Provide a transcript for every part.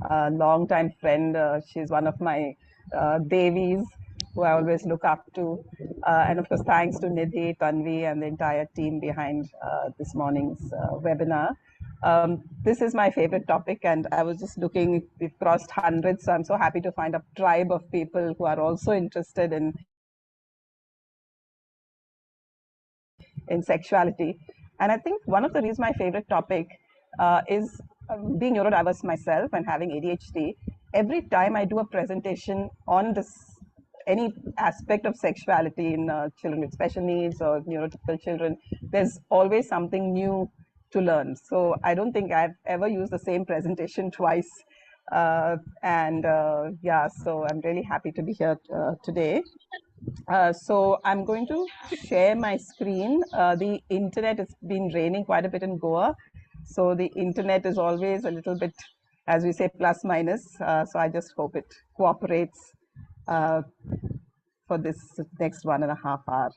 long-time friend. She's one of my Devis who I always look up to. And of course, thanks to Nidhi, Tanvi, and the entire team behind this morning's webinar. This is my favorite topic, and I was just looking, we've crossed hundreds, so I'm so happy to find a tribe of people who are also interested in sexuality. And I think one of the reasons my favorite topic is being neurodiverse myself and having ADHD. Every time I do a presentation on this, any aspect of sexuality in children with special needs or neurotypical children, there's always something new to learn. So I don't think I've ever used the same presentation twice. Yeah, so I'm really happy to be here today. So I'm going to share my screen. The internet has been raining quite a bit in Goa. So the internet is always a little bit, as we say, plus minus. So I just hope it cooperates for this next 1.5 hours.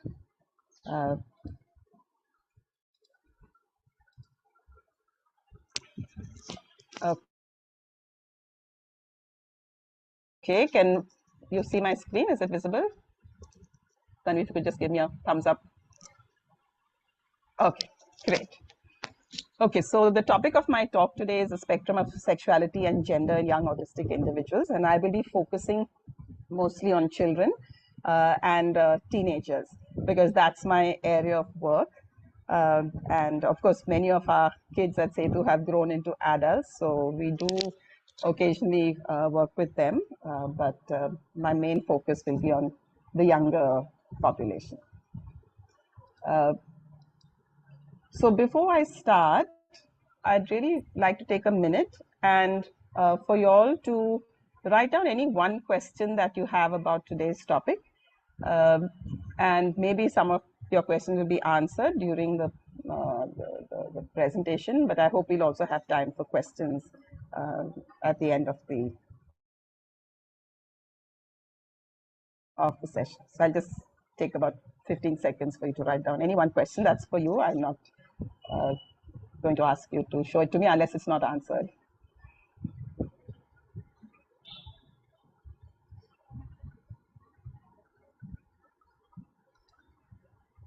Okay, can you see my screen? Is it visible? Then if you could just give me a thumbs up. Okay, great. Okay, so the topic of my talk today is the spectrum of sexuality and gender in young autistic individuals, and I will be focusing mostly on children and teenagers because that's my area of work. And of course, many of our kids at Sethu have grown into adults, so we do occasionally work with them, but my main focus will be on the younger population. So before I start, I'd really like to take a minute and for you all to write down any one question that you have about today's topic. And maybe some of your questions will be answered during the presentation, but I hope we'll also have time for questions at the end of the session. So I'll just take about 15 seconds for you to write down any one question that's for you. I'm not going to ask you to show it to me unless it's not answered.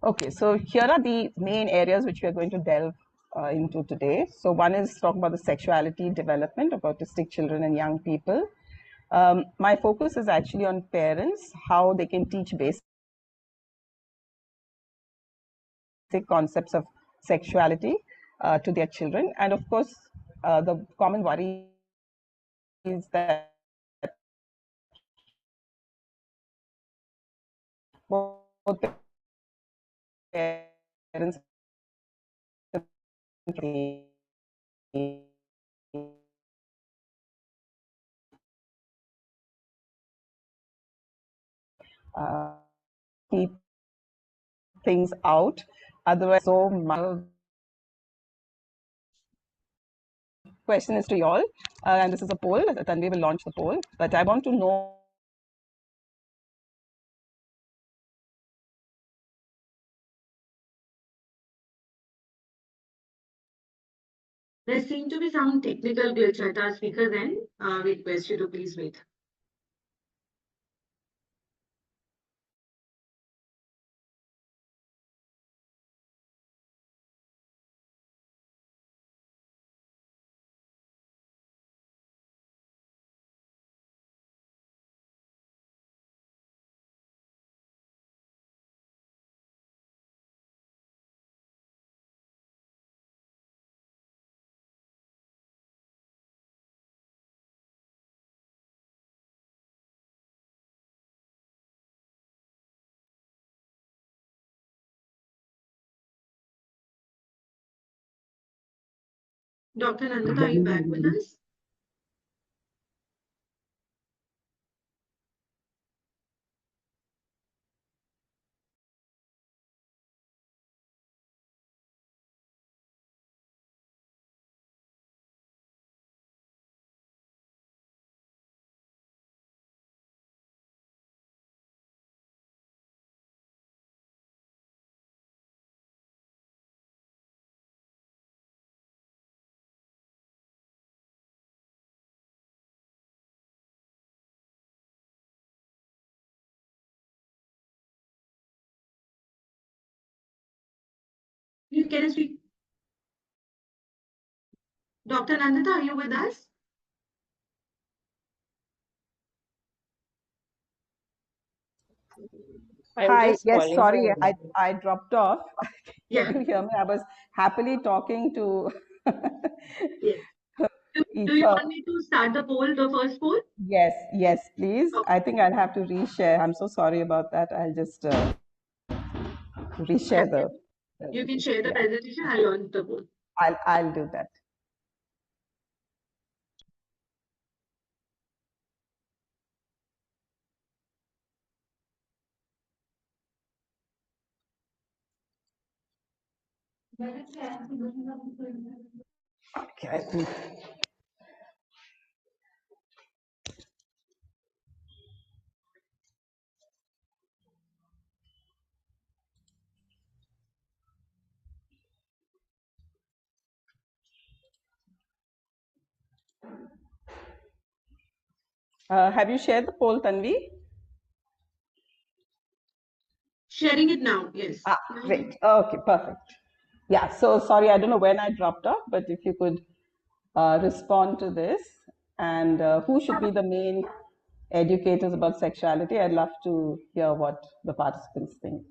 Okay, so here are the main areas which we are going to delve into today. So one is talking about the sexuality development of autistic children and young people. My focus is actually on parents, how they can teach basic concepts of sexuality to their children. And of course, the common worry is that both parents keep things out. Otherwise, so my question is to you all, and this is a poll. Tanvi will launch the poll, but I want to know. There seemed to be some technical glitch at our speaker's end. We request you to please wait. Dr. Nandita, are you back with us? can I speak? Dr. Nandita, are you with us? I'm Hi, just yes, calling sorry, for. I dropped off. Yeah. Can you hear me? I was happily talking to Yes. Do you Ether. want me to start the poll, the first poll? Yes, yes, please. Okay. I think I'll have to reshare. I'm so sorry about that. I'll just reshare the You can presentation. share the Yeah, presentation. I'll launch the poll. I'll do that. Okay, I think. Have you shared the poll, Tanvi? Sharing it now. Yes. Ah, great. Okay, perfect. Yeah, so sorry, I don't know when I dropped off, but if you could respond to this, and who should be the main educators about sexuality? I'd love to hear what the participants think.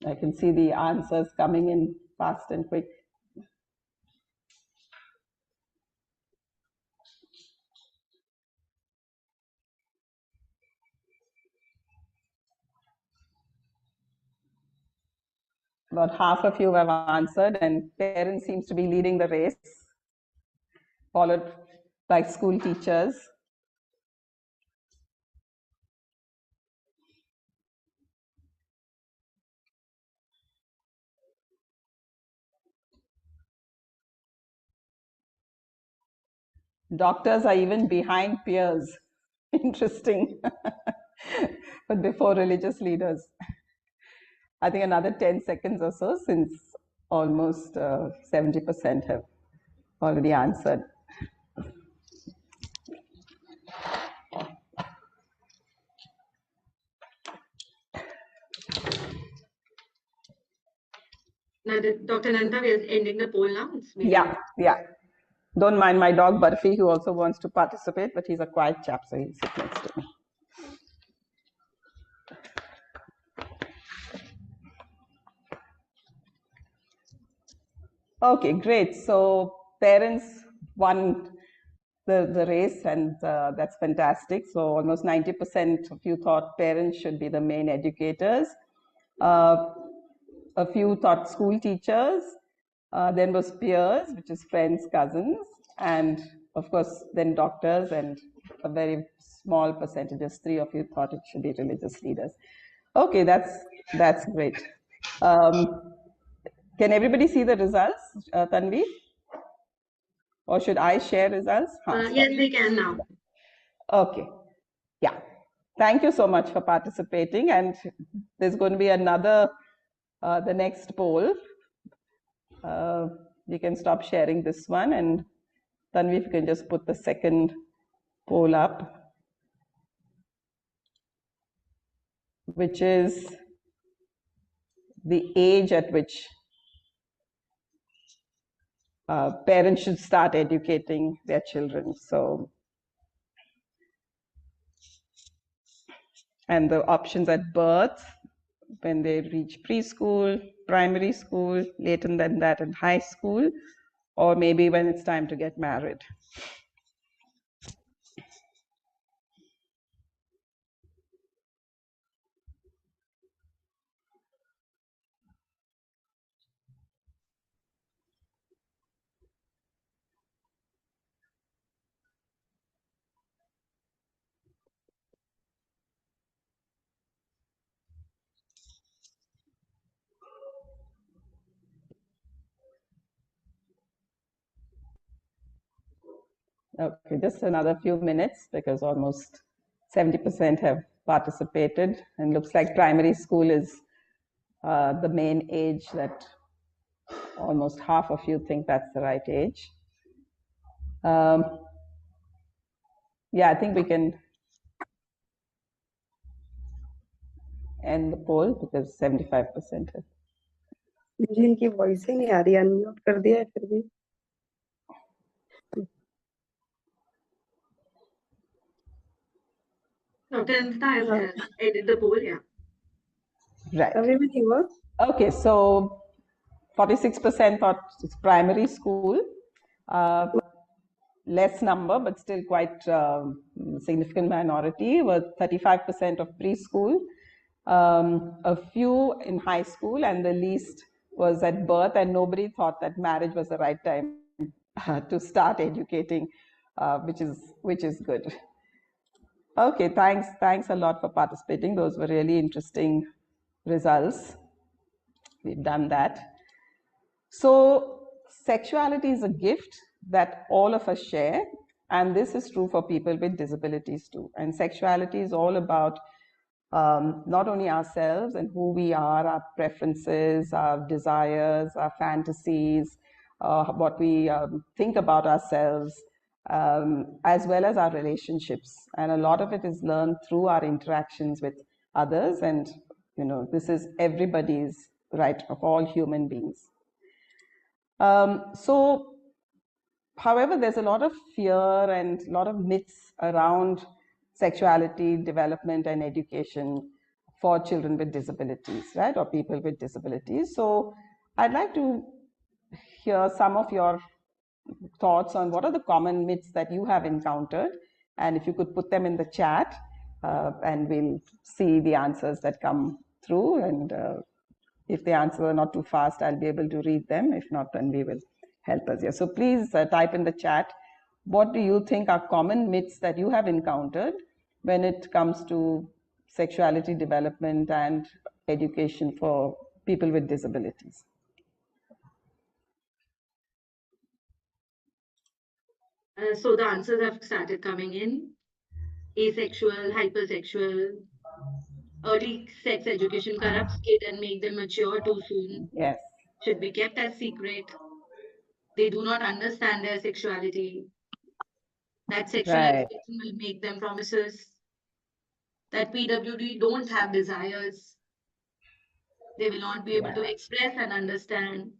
I can see the answers coming in fast and quick. About half of you have answered, and parents seems to be leading the race, followed by school teachers. Doctors are even behind peers. Interesting. But before religious leaders. I think another 10 seconds or so, since almost 70% have already answered. Now, Dr. Nandita, we are ending the poll now. It's maybe Yeah, yeah. Don't mind my dog Barfi, who also wants to participate, but he's a quiet chap, so he'll sit next to me. Okay, great. So parents won the race, and that's fantastic. So almost 90% of you thought parents should be the main educators. A few thought school teachers. Then was peers, which is friends, cousins, and of course then doctors, and a very small percentage, just 3 of you thought it should be religious leaders. Okay, that's great. Can everybody see the results, Tanvi? Or should I share results? yes, they can now. Okay. Yeah. Thank you so much for participating. And there's going to be another, the next poll. You can stop sharing this one. And Tanvi, if you can just put the second poll up, which is the age at which parents should start educating their children. So, and the options at birth, when they reach preschool, primary school, later than that in high school, or maybe when it's time to get married. Okay, just another few minutes because almost 70% have participated, and looks like primary school is the main age that almost half of you think that's the right age. Yeah, I think we can end the poll because 75% have. मुझे इनकी voice ही नहीं आ रही, unmute कर दिया है फिर भी। Dr. Nandita has edit the poll, yeah. Right. अभी भी नहीं हुआ? Okay, so 46% thought it's primary school. Less number, but still quite significant minority, was 35% of preschool, a few in high school, and the least was at birth, and nobody thought that marriage was the right time to start educating, which is good. Okay, thanks a lot for participating. Those were really interesting results. We've done that. So sexuality is a gift that all of us share, and this is true for people with disabilities too. And sexuality is all about not only ourselves and who we are, our preferences, our desires, our fantasies, what we think about ourselves, as well as our relationships. And a lot of it is learned through our interactions with others. And, this is everybody's right, of all human beings. So, however, there's a lot of fear and a lot of myths around sexuality, development, and education for children with disabilities, right, or people with disabilities. So, I'd like to hear some of your thoughts on what are the common myths that you have encountered, and if you could put them in the chat, and we'll see the answers that come through. And if the answers are not too fast, I'll be able to read them. If not, then we will help us here. So please type in the chat, what do you think are common myths that you have encountered when it comes to sexuality development and education for people with disabilities? So the answers have started coming in. Asexual, hypersexual, early sex education corrupts kids and make them mature too soon. Yes. Should be kept as secret. They do not understand their sexuality. That sexual Right. education will make them promises. That PWD don't have desires. They will not be able to express and understand.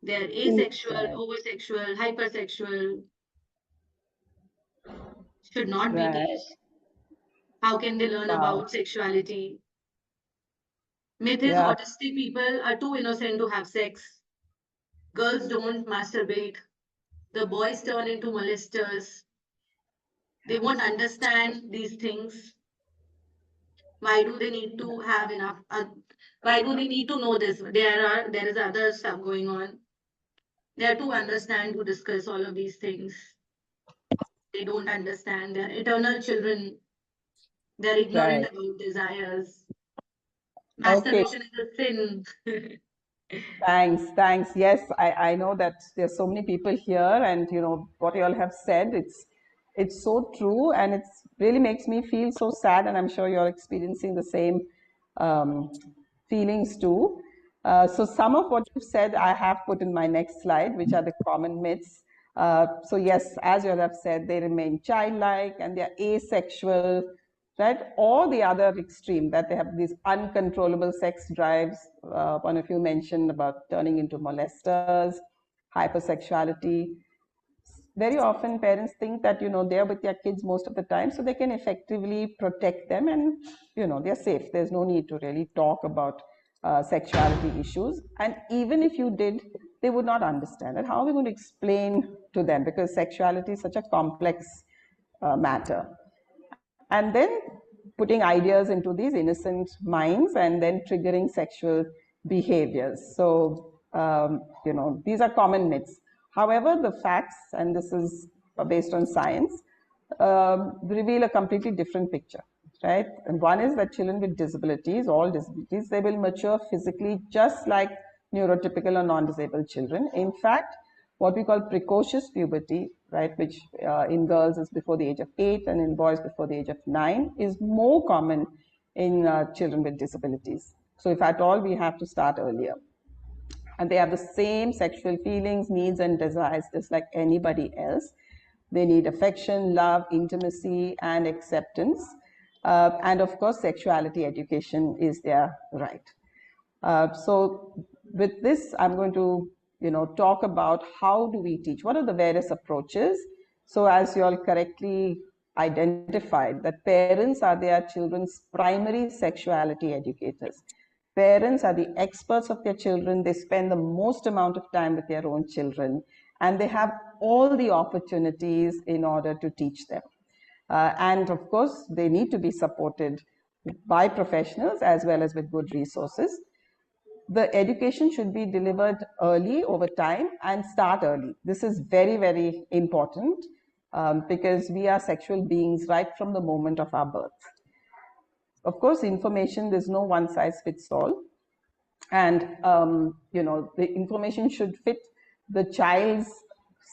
They are asexual, Right. oversexual, hypersexual. Should not be Right. teach. How can they learn Wow. about sexuality? Myth is Yeah. autistic people are too innocent to have sex. Girls don't masturbate. The boys turn into molesters. They won't understand these things. Why do they need to have enough? Why do they need to know this? There is other stuff going on. They are to understand, to discuss all of these things. They don't understand. They are eternal children. They are ignorant Right. about desires. Okay. Masturbation is a sin. Thanks. Yes, I know that there's so many people here, and what you all have said, it's so true, and it's really makes me feel so sad, and I'm sure you're experiencing the same um, feelings too. So some of what you've said, I have put in my next slide, which are the common myths. So yes, as you all have said, they remain childlike and they're asexual, right? Or the other extreme, that they have these uncontrollable sex drives. One of you mentioned about turning into molesters, hypersexuality. Very often parents think that they're with their kids most of the time, so they can effectively protect them, and they're safe. There's no need to really talk about sexuality issues, and even if you did, they would not understand it. How are we going to explain to them, because sexuality is such a complex matter? And then putting ideas into these innocent minds and then triggering sexual behaviors. So, these are common myths. However, the facts, and this is based on science, reveal a completely different picture, right? And one is that children with disabilities, all disabilities, they will mature physically just like neurotypical or non-disabled children. In fact, what we call precocious puberty, right, which in girls is before the age of 8 and in boys before the age of 9, is more common in children with disabilities. So if at all, we have to start earlier. And they have the same sexual feelings, needs, and desires just like anybody else. They need affection, love, intimacy, and acceptance. And of course, sexuality education is their right. So with this, I'm going to talk about how do we teach, what are the various approaches. So as you all correctly identified, that parents are their children's primary sexuality educators. Parents are the experts of their children. They spend the most amount of time with their own children, and they have all the opportunities in order to teach them. And of course, they need to be supported by professionals as well as with good resources. The education should be delivered early over time and start early. This is very, very important because we are sexual beings right from the moment of our birth. Of course, information, there's no one size fits all. And, the information should fit the child's,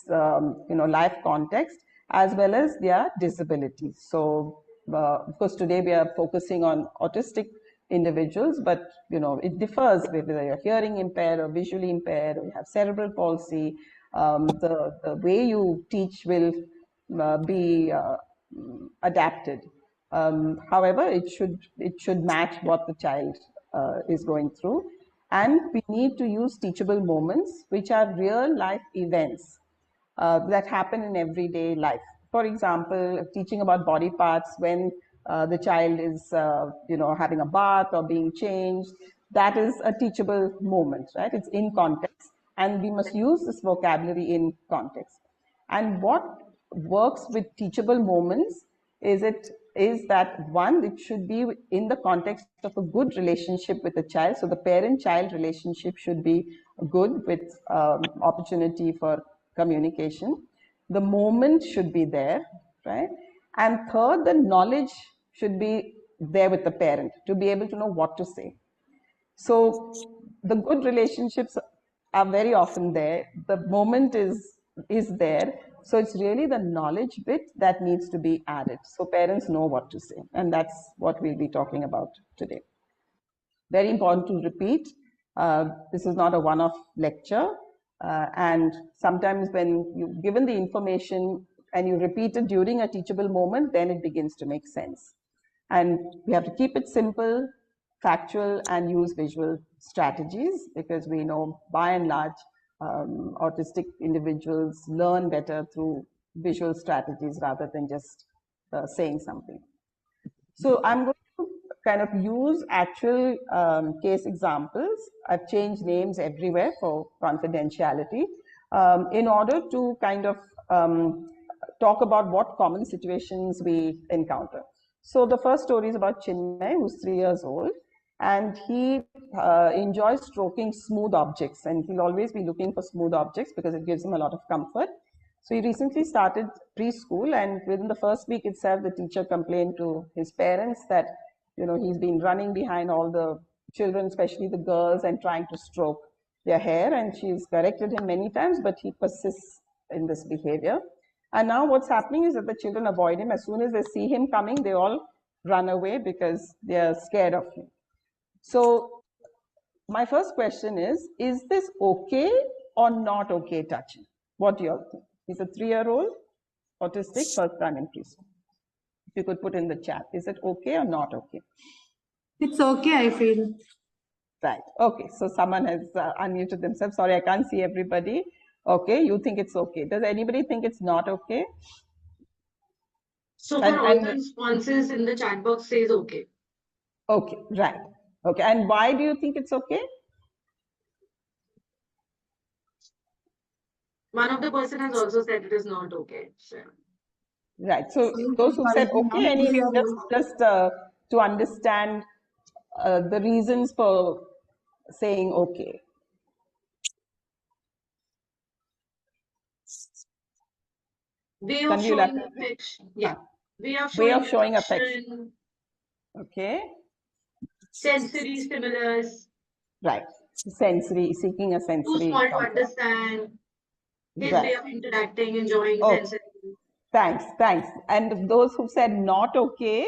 life context as well as their disabilities. So, of course, today we are focusing on autistic individuals, but, it differs whether you're hearing impaired or visually impaired or you have cerebral palsy. The way you teach will be adapted. However, it should match what the child is going through. And we need to use teachable moments, which are real life events that happen in everyday life. For example, teaching about body parts when the child is, having a bath or being changed, that is a teachable moment, right? It's in context, and we must use this vocabulary in context. And what works with teachable moments is that one, it should be in the context of a good relationship with the child. So the parent-child relationship should be good with opportunity for communication. The moment should be there, right? And third, the knowledge should be there with the parent to be able to know what to say. So the good relationships are very often there. The moment is there. So it's really the knowledge bit that needs to be added. So parents know what to say. And that's what we'll be talking about today. Very important to repeat. This is not a one-off lecture. And sometimes when you've given the information and you repeat it during a teachable moment, then it begins to make sense. And we have to keep it simple, factual, and use visual strategies, because we know by and large autistic individuals learn better through visual strategies rather than just saying something. So I'm going to kind of use actual case examples. I've changed names everywhere for confidentiality in order to kind of talk about what common situations we encounter. So the first story is about Chinmay, who's 3 years old, and he enjoys stroking smooth objects, and he'll always be looking for smooth objects because it gives him a lot of comfort. So he recently started preschool, and within the first week itself, the teacher complained to his parents that, he's been running behind all the children, especially the girls, and trying to stroke their hair. And she's corrected him many times, but he persists in this behavior. And now what's happening is that the children avoid him. As soon as they see him coming, they all run away because they're scared of him. So my first question is this okay or not okay touching? What do you all think? He's a 3-year-old, autistic, first time in preschool. If you could put in the chat, is it okay or not okay? It's okay, I feel. Right. Okay. So someone has unmuted themselves. Sorry, I can't see everybody. Okay. You think it's okay. Does anybody think it's not okay? So for all the responses in the chat box says okay. Okay. Right. Okay. And why do you think it's okay? One of the person has also said it is not okay. So. Right. So those who said okay, any just to understand the reasons for saying okay. Way of showing affection. Yeah. Way of showing affection. Okay. Sensory stimulus. Right. Sensory, seeking a sensory. Too small to understand. His way of interacting, enjoying sensory. Thanks. And those who said not okay,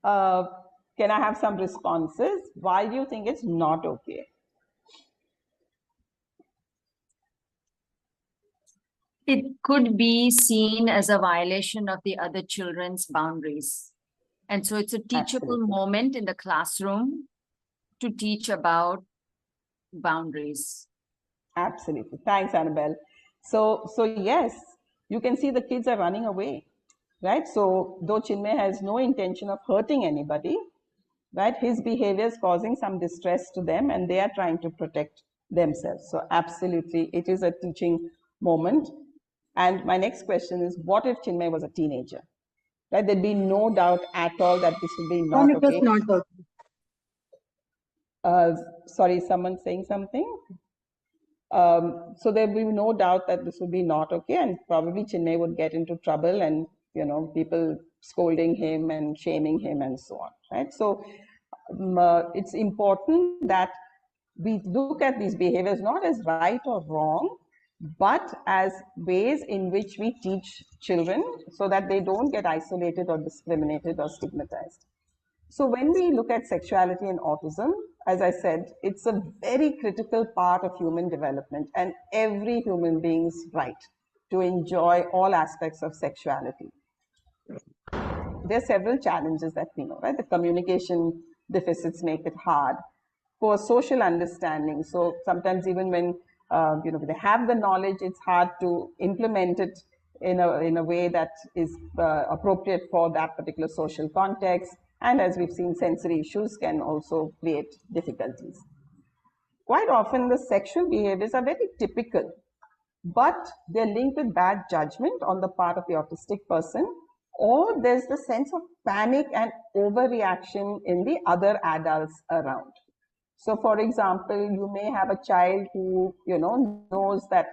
can I have some responses? Why do you think it's not okay? It could be seen as a violation of the other children's boundaries. And so it's a teachable moment in the classroom to teach about boundaries. Absolutely. Thanks, Annabelle. So yes, you can see the kids are running away, right? So though Chinmay has no intention of hurting anybody, right, his behavior is causing some distress to them and they are trying to protect themselves. So absolutely, it is a teaching moment. And my next question is, what if Chinmay was a teenager? Right? There'd be no doubt at all that this would be And not it was okay. not okay. Sorry, someone saying something? So there will be no doubt that this would be not okay, and probably Chinmay would get into trouble, and people scolding him and shaming him and so on, right? So it's important that we look at these behaviors not as right or wrong, but as ways in which we teach children so that they don't get isolated or discriminated or stigmatized. So when we look at sexuality and autism, as I said, it's a very critical part of human development and every human being's right to enjoy all aspects of sexuality. There are several challenges that we know, right? The communication deficits make it hard. For social understanding, so sometimes even when they have the knowledge, it's hard to implement it in a way that is appropriate for that particular social context. And as we've seen, sensory issues can also create difficulties. Quite often, the sexual behaviors are very typical, but they're linked with bad judgment on the part of the autistic person, or there's the sense of panic and overreaction in the other adults around. So, for example, you may have a child who, knows that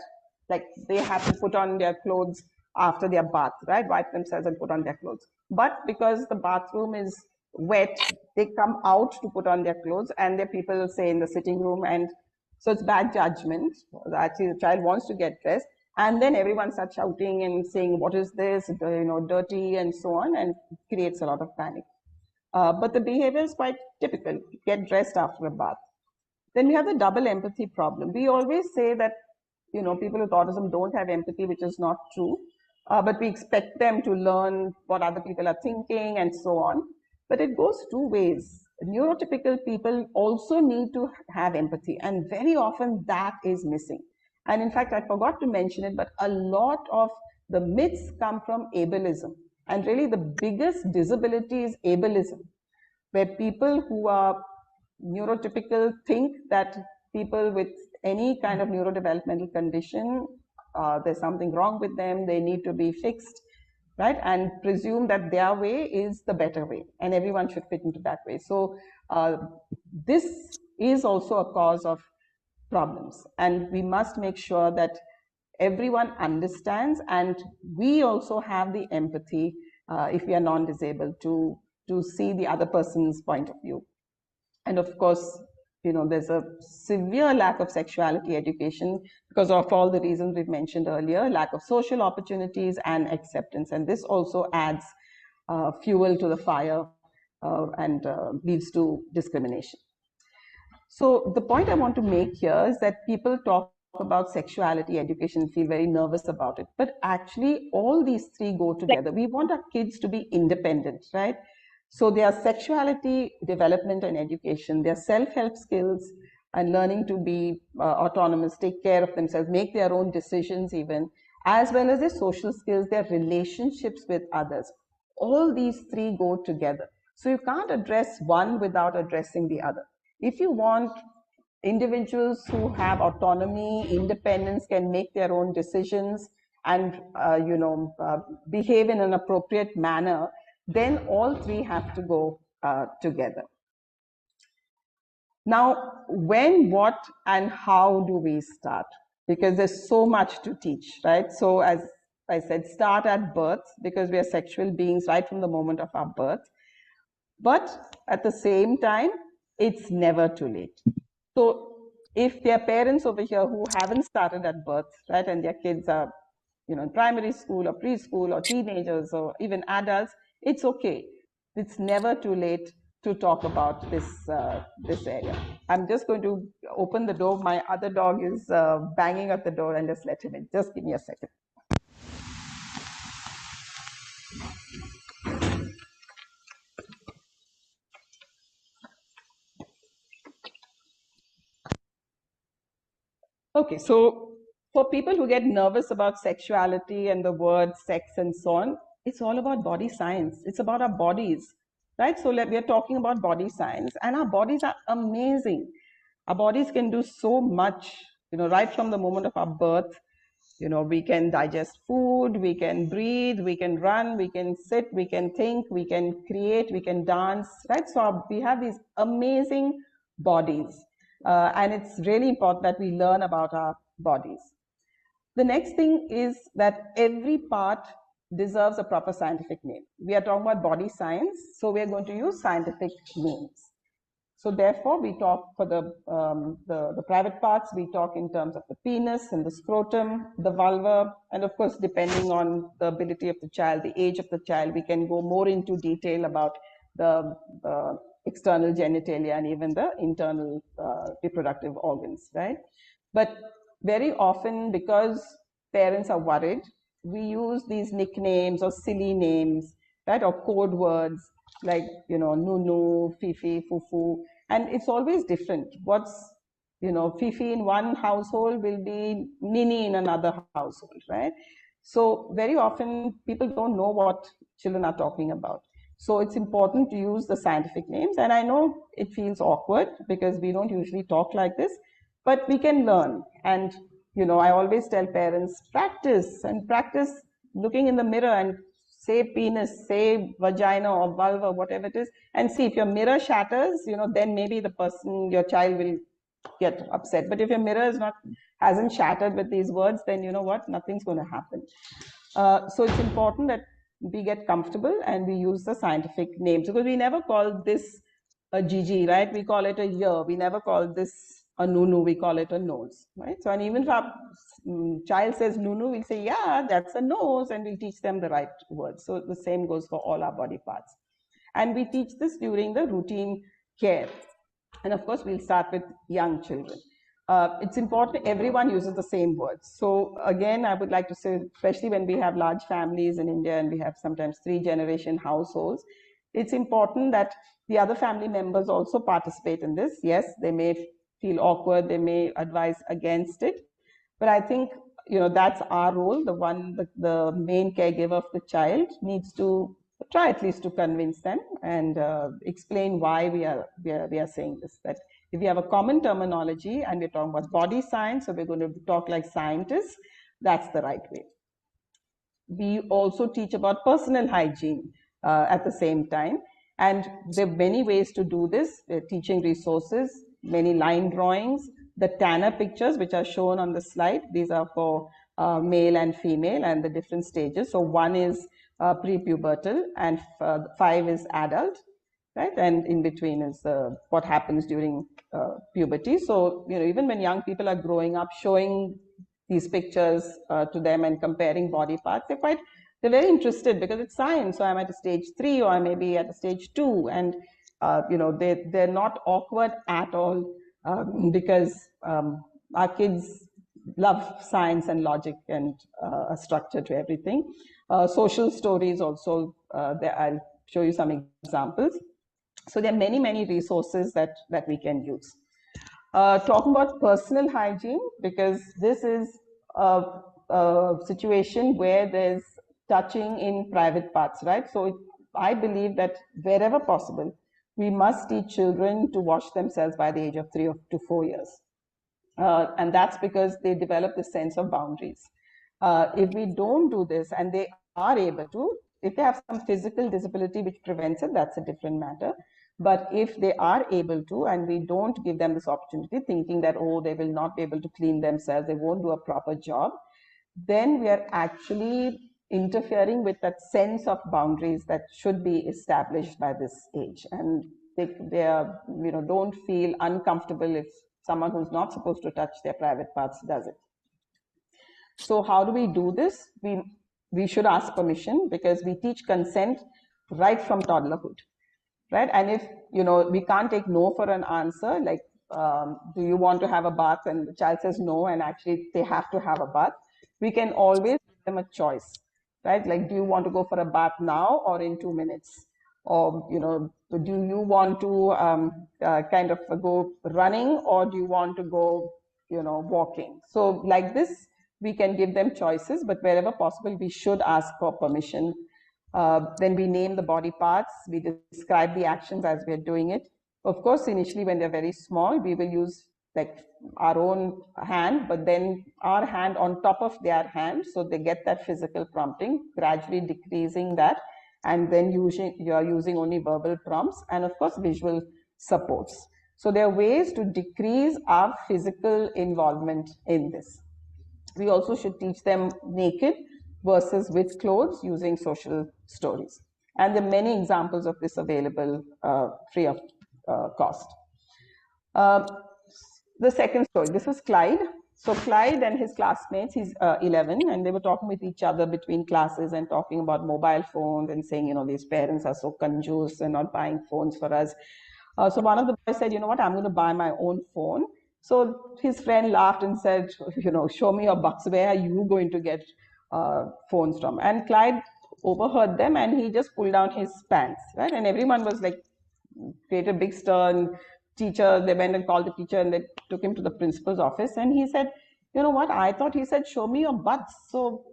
like they have to put on their clothes after their bath, right? Wipe themselves and put on their clothes. But because the bathroom is wet, they come out to put on their clothes, and there are people, say, in the sitting room, and so it's bad judgment. Actually, the child wants to get dressed, and then everyone starts shouting and saying, "What is this? Dirty," and so on, and creates a lot of panic. But the behavior is quite typical. Get dressed after a bath. Then we have the double empathy problem. We always say that people with autism don't have empathy, which is not true. But we expect them to learn what other people are thinking and so on. But it goes two ways. Neurotypical people also need to have empathy, and very often that is missing. And in fact, I forgot to mention it, but a lot of the myths come from ableism. And really, the biggest disability is ableism, where people who are neurotypical think that people with any kind of neurodevelopmental condition, there's something wrong with them, they need to be fixed, right? And presume that their way is the better way, and everyone should fit into that way. So this is also a cause of problems, and we must make sure that everyone understands, and we also have the empathy if we are non-disabled to see the other person's point of view. And of course, there's a severe lack of sexuality education because of all the reasons we've mentioned earlier, lack of social opportunities and acceptance. And this also adds fuel to the fire and leads to discrimination. So the point I want to make here is that people talk about sexuality education and feel very nervous about it. But actually, all these three go together. We want our kids to be independent, right? So their sexuality development and education, their self-help skills and learning to be autonomous, take care of themselves, make their own decisions even, as well as their social skills, their relationships with others. All these three go together. So you can't address one without addressing the other. If you want individuals who have autonomy, independence, can make their own decisions and behave in an appropriate manner, then all three have to go together. Now, when, what, and how do we start? Because there's so much to teach, right? So as I said, start at birth, because we are sexual beings right from the moment of our birth. But at the same time, it's never too late. So if there are parents over here who haven't started at birth, right, and their kids are, in primary school or preschool or teenagers or even adults, it's okay. It's never too late to talk about this area. I'm just going to open the door. My other dog is banging at the door, and just let him in. Just give me a second. Okay, so for people who get nervous about sexuality and the word sex and so on, it's all about body science. It's about our bodies, right? So we are talking about body science, and our bodies are amazing. Our bodies can do so much, right from the moment of our birth. We can digest food, we can breathe, we can run, we can sit, we can think, we can create, we can dance, right? So we have these amazing bodies. And it's really important that we learn about our bodies. The next thing is that every part deserves a proper scientific name. We are talking about body science, so we are going to use scientific names. So therefore, we talk for the private parts, we talk in terms of the penis and the scrotum, the vulva, and of course, depending on the ability of the child, the age of the child, we can go more into detail about the external genitalia and even the internal reproductive organs, right? But very often, because parents are worried, we use these nicknames or silly names, right, or code words like, Nunu, Fifi, Fufu, and it's always different. What's, Fifi in one household will be Nini in another household, right? So very often people don't know what children are talking about. So it's important to use the scientific names. And I know it feels awkward because we don't usually talk like this, but we can learn. And, I always tell parents, practice looking in the mirror and say penis, say vagina or vulva, whatever it is, and see if your mirror shatters, then maybe your child will get upset. But if your mirror hasn't shattered with these words, then you know what, nothing's going to happen. So it's important that we get comfortable and we use the scientific names, because we never call this a Gigi, right? We call it a ear. We never call this a Nunu. We call it a nose, right? So, and even if our child says Nunu, we'll say, yeah, that's a nose, and we'll teach them the right words. So the same goes for all our body parts. And we teach this during the routine care. And of course, we'll start with young children. It's important everyone uses the same words. So again, I would like to say, especially when we have large families in India and we have sometimes 3-generation households, it's important that the other family members also participate in this. Yes, they may feel awkward, they may advise against it, but I think that's our role. The main caregiver of the child needs to try at least to convince them and explain why we are saying this. That if we have a common terminology and we're talking about body science, so we're going to talk like scientists, that's the right way. We also teach about personal hygiene at the same time. And there are many ways to do this. We're teaching resources, many line drawings, the Tanner pictures, which are shown on the slide. These are for male and female and the different stages. So 1 is prepubertal and 5 is adult, right? And in between is what happens during puberty. So, even when young people are growing up, showing these pictures to them and comparing body parts, they're very interested because it's science. So I'm at a stage 3 or I may be at a stage 2, and they're not awkward at all because our kids love science and logic and a structure to everything. Social stories also, I'll show you some examples. So there are many, many resources that we can use. Talking about personal hygiene, because this is a situation where there's touching in private parts, right? So I believe that wherever possible, we must teach children to wash themselves by the age of 3 to 4 years. And that's because they develop this sense of boundaries. If we don't do this, and they are able to, if they have some physical disability which prevents it, that's a different matter. But if they are able to, and we don't give them this opportunity, thinking that, oh, they will not be able to clean themselves, they won't do a proper job, then we are actually interfering with that sense of boundaries that should be established by this age. And they are, don't feel uncomfortable if someone who's not supposed to touch their private parts does it. So how do we do this? We should ask permission, because we teach consent right from toddlerhood, right? And if, we can't take no for an answer, like, do you want to have a bath? And the child says no, and actually they have to have a bath. We can always give them a choice, right? Like, do you want to go for a bath now or in 2 minutes? Or, do you want to kind of go running, or do you want to go walking. So like this, we can give them choices, but wherever possible, we should ask for permission. Then we name the body parts, we describe the actions as we're doing it. Of course, initially when they're very small, we will use like our own hand, but then our hand on top of their hand, so they get that physical prompting, gradually decreasing that, and then you're using only verbal prompts and of course visual supports. So there are ways to decrease our physical involvement in this. We also should teach them naked versus with clothes using social stories. And there are many examples of this available free of cost. The second story, this was Clyde. So Clyde and his classmates, he's 11, and they were talking with each other between classes and talking about mobile phones and saying, these parents are so conjuice and not buying phones for us. So one of the boys said, I'm going to buy my own phone. So his friend laughed and said, show me your bucks. Where are you going to get phones from? And Clyde overheard them and he just pulled down his pants, right? And everyone was like, created a big stir. And teacher, they went and called the teacher and they took him to the principal's office. And he said, you know what? I thought he said, show me your butts. So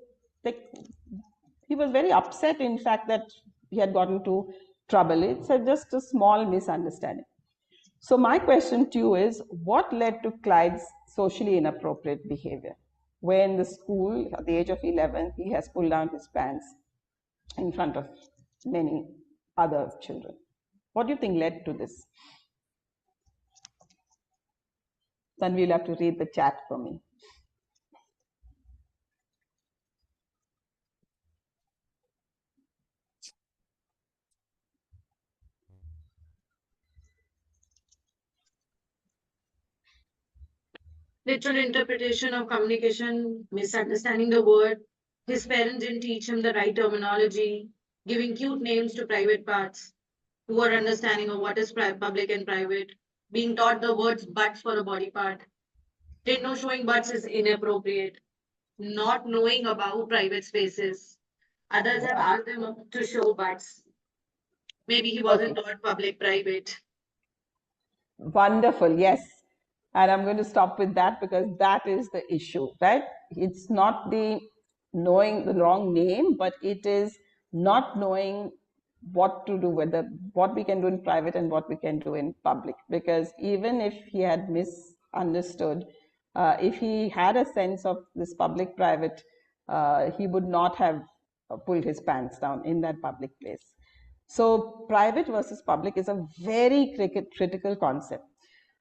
he was very upset, in fact, that he had gotten into trouble. It's just a small misunderstanding. So my question to you is, what led to Clyde's socially inappropriate behavior? Where in the school, at the age of 11, he has pulled down his pants in front of many other children. What do you think led to this? Then we'll have to read the chat for me. Literal interpretation of communication, misunderstanding the word. His parents didn't teach him the right terminology, giving cute names to private parts, poor understanding of what is public and private, being taught the words butts for a body part. Didn't know showing butts is inappropriate, not knowing about private spaces. Others have asked him to show butts. Maybe he wasn't taught public, private. Wonderful, yes. And I'm going to stop with that because that is the issue, right? It's not the knowing the wrong name, but it is not knowing what to do with what we can do in private and what we can do in public. Because even if he had misunderstood, if he had a sense of this public-private, he would not have pulled his pants down in that public place. So private versus public is a very critical concept.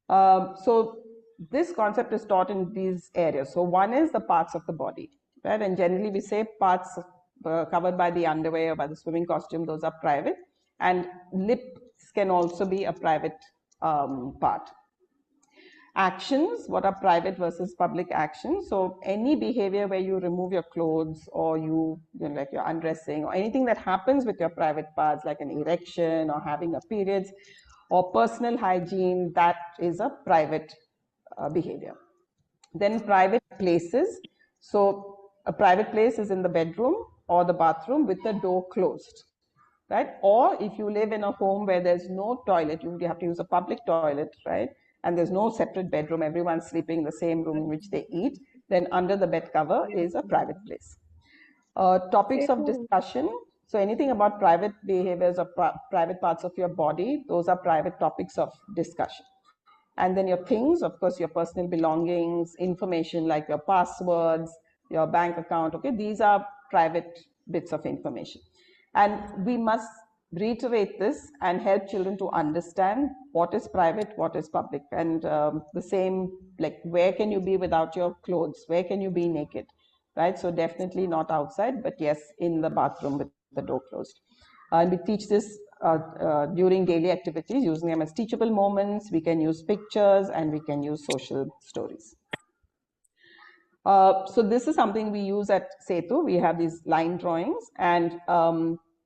So this concept is taught in these areas. So one is the parts of the body, right? And generally we say parts covered by the underwear or by the swimming costume, those are private. And lips can also be a private part. Actions, what are private versus public actions? So any behavior where you remove your clothes or like you're undressing or anything that happens with your private parts, like an erection or having a period or personal hygiene, that is a private behavior. Then private places. So a private place is in the bedroom or the bathroom with the door closed, right? Or if you live in a home where there's no toilet, you have to use a public toilet, right? And there's no separate bedroom, everyone's sleeping in the same room in which they eat, then under the bed cover is a private place. Topics of discussion. So anything about private behaviors or private parts of your body, those are private topics of discussion. And then your things, of course, your personal belongings, information like your passwords, your bank account, okay, these are private bits of information. And we must reiterate this and help children to understand what is private, what is public. And the same, like where can you be without your clothes? Where can you be naked? Right? So definitely not outside, but yes, in the bathroom with the door closed. And we teach this during daily activities, using them as teachable moments. We can use pictures and we can use social stories. So this is something we use at Sethu. We have these line drawings, and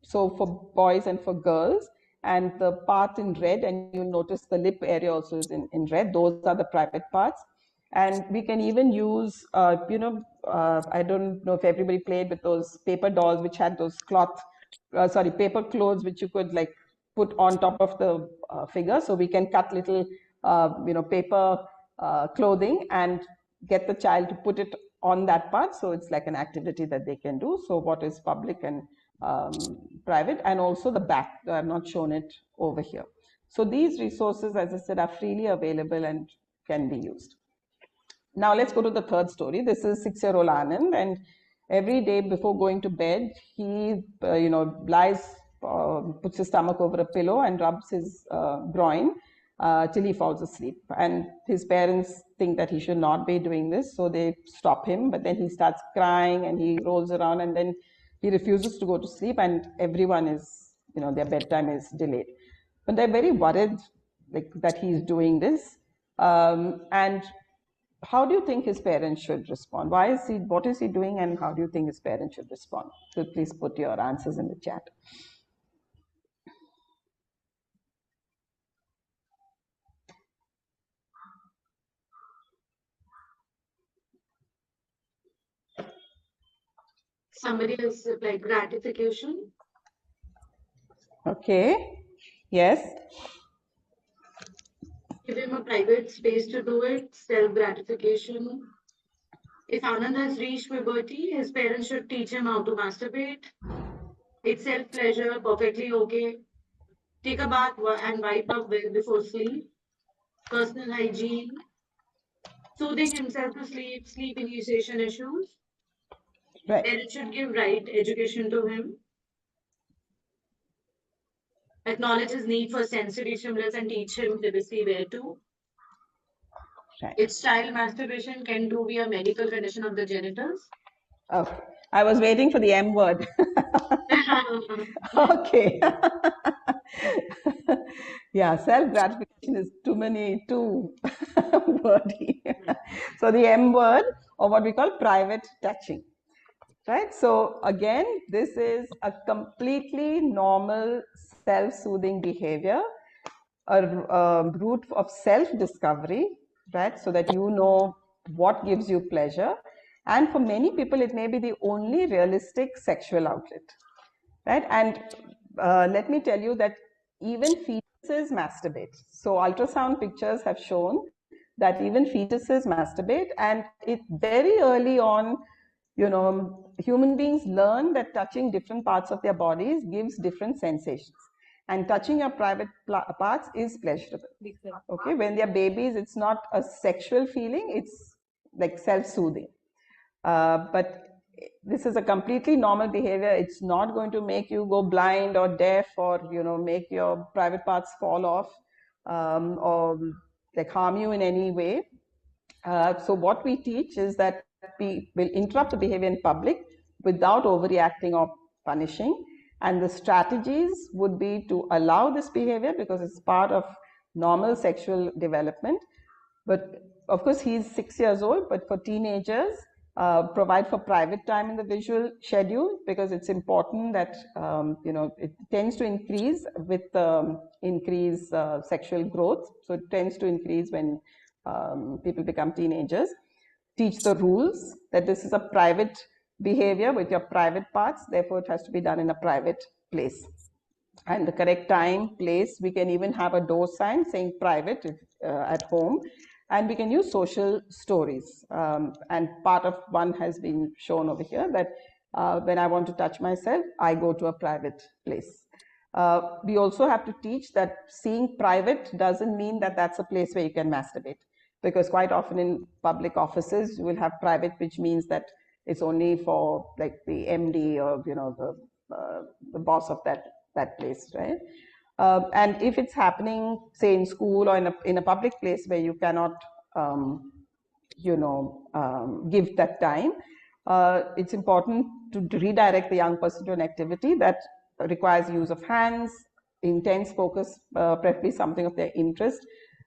so for boys and for girls, and the part in red, and you'll notice the lip area also is in red. Those are the private parts. And we can even use, I don't know if everybody played with those paper dolls which had those paper clothes which you could like put on top of the figure. So we can cut little, paper clothing and get the child to put it on that part, so it's like an activity that they can do. So what is public and private, and also the back, I have not shown it over here. So these resources, as I said, are freely available and can be used. Now let's go to the third story. This is 6-year-old Anand, and every day before going to bed, he lies, puts his stomach over a pillow and rubs his groin till he falls asleep. And his parents think that he should not be doing this, so they stop him. But then he starts crying and he rolls around, and then he refuses to go to sleep, and everyone is, their bedtime is delayed. But they're very worried that he's doing this. And how do you think his parents should respond? What is he doing, and how do you think his parents should respond? So please put your answers in the chat. Somebody else like gratification. Okay. Yes. Give him a private space to do it, self-gratification. If Anand has reached puberty, his parents should teach him how to masturbate. It's self-pleasure, perfectly okay. Take a bath and wipe up well before sleep. Personal hygiene. Soothing himself to sleep, sleep initiation issues. Right. Parents should give right education to him. Acknowledge his need for sensory stimulus and teach him privacy where to. Right. It's child masturbation can too be a medical condition of the genitals. Okay. I was waiting for the M word. Okay. Yeah, self-gratification is too wordy. So the M word, or what we call private touching. Right? So again, this is a completely normal self-soothing behavior, a route of self-discovery, right? So that you know what gives you pleasure. And for many people, it may be the only realistic sexual outlet, right? And let me tell you that even fetuses masturbate. So ultrasound pictures have shown that even fetuses masturbate, and it very early on, human beings learn that touching different parts of their bodies gives different sensations. And touching your private parts is pleasurable. Okay, when they're babies, it's not a sexual feeling, it's like self-soothing. But this is a completely normal behavior. It's not going to make you go blind or deaf, or make your private parts fall off, or like harm you in any way. So what we teach is that we will interrupt the behavior in public without overreacting or punishing. And the strategies would be to allow this behavior because it's part of normal sexual development. But of course, he's 6 years old, but for teenagers, provide for private time in the visual schedule, because it's important that, it tends to increase with increased sexual growth. So it tends to increase when people become teenagers. Teach the rules that this is a private behavior with your private parts, therefore it has to be done in a private place. And the correct time, place, we can even have a door sign saying private at home, and we can use social stories. And part of one has been shown over here, that when I want to touch myself, I go to a private place. We also have to teach that seeing private doesn't mean that that's a place where you can masturbate, because quite often in public offices you will have private, which means that it's only for like the MD or the boss of that place, right? And if it's happening, say in school or in a public place where you cannot, give that time, it's important to redirect the young person to an activity that requires use of hands, intense focus, preferably something of their interest.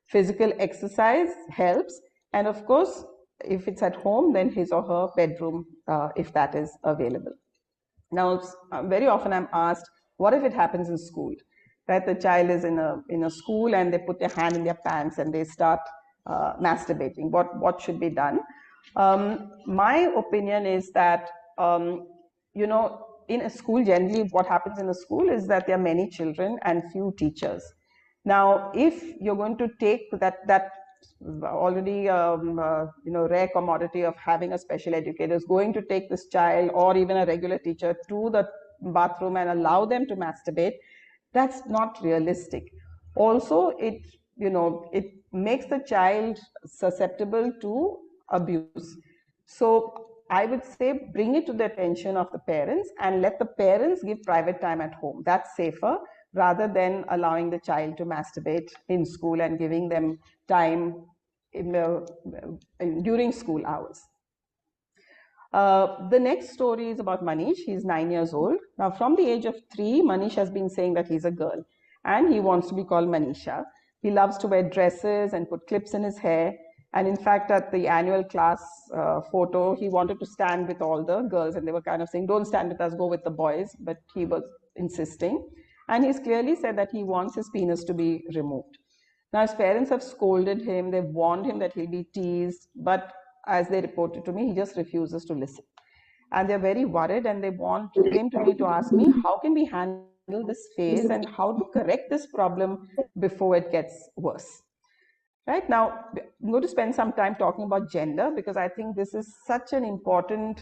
Physical exercise helps, and of course, if it's at home, then his or her bedroom, if that is available. Now, very often I'm asked, what if it happens in school? Right, the child is in a school and they put their hand in their pants and they start masturbating. What should be done? My opinion is that in a school, generally what happens in a school is that there are many children and few teachers. Now, if you're going to take that already rare commodity of having a special educator is going to take this child or even a regular teacher to the bathroom and allow them to masturbate. That's not realistic. Also, it makes the child susceptible to abuse. So I would say bring it to the attention of the parents and let the parents give private time at home. That's safer rather than allowing the child to masturbate in school and giving them time during school hours. The next story is about Manish. He's 9 years old. Now, from the age of 3, Manish has been saying that he's a girl and he wants to be called Manisha. He loves to wear dresses and put clips in his hair. And in fact, at the annual class photo, he wanted to stand with all the girls and they were kind of saying, don't stand with us, go with the boys. But he was insisting. And he's clearly said that he wants his penis to be removed. Now, his parents have scolded him. They've warned him that he'll be teased. But as they reported to me, he just refuses to listen. And they're very worried and came to me to ask me, how can we handle this phase and how to correct this problem before it gets worse? Right now, I'm going to spend some time talking about gender because I think this is such an important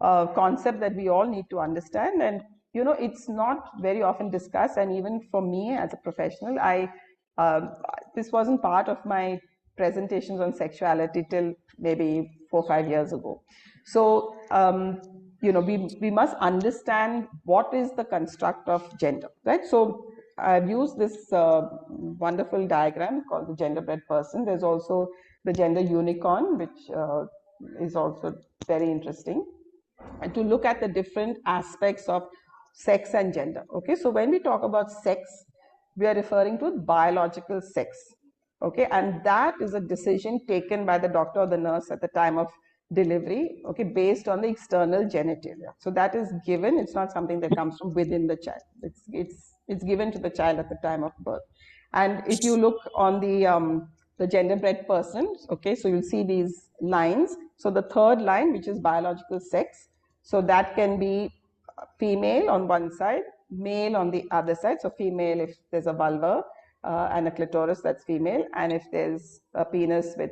concept that we all need to understand. And, it's not very often discussed. And even for me as a professional, this wasn't part of my presentations on sexuality till maybe 4 or 5 years ago. So, we must understand what is the construct of gender, right? So, I've used this wonderful diagram called the gender-bred person. There's also the gender unicorn, which is also very interesting, and to look at the different aspects of sex and gender. Okay, so when we talk about sex, we are referring to biological sex. Okay, and that is a decision taken by the doctor or the nurse at the time of delivery, okay, based on the external genitalia. So that is given. It's not something that comes from within the child. It's given to the child at the time of birth. And if you look on the gender-bred person, okay, so you'll see these lines. So the third line, which is biological sex, so that can be female on one side, male on the other side. So female if there's a vulva and a clitoris, that's female, and if there's a penis with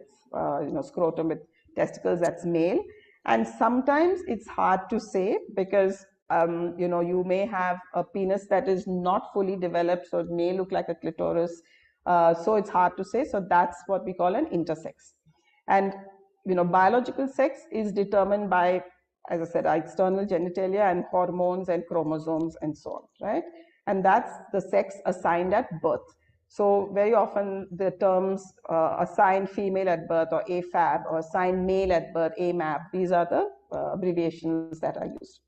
scrotum with testicles, that's male. And sometimes it's hard to say because you may have a penis that is not fully developed, so it may look like a clitoris. So it's hard to say. So that's what we call an intersex. And biological sex is determined by, as I said, our external genitalia and hormones and chromosomes and so on, right? And that's the sex assigned at birth. So very often the terms assigned female at birth or AFAB or assigned male at birth, AMAB, these are the abbreviations that are used.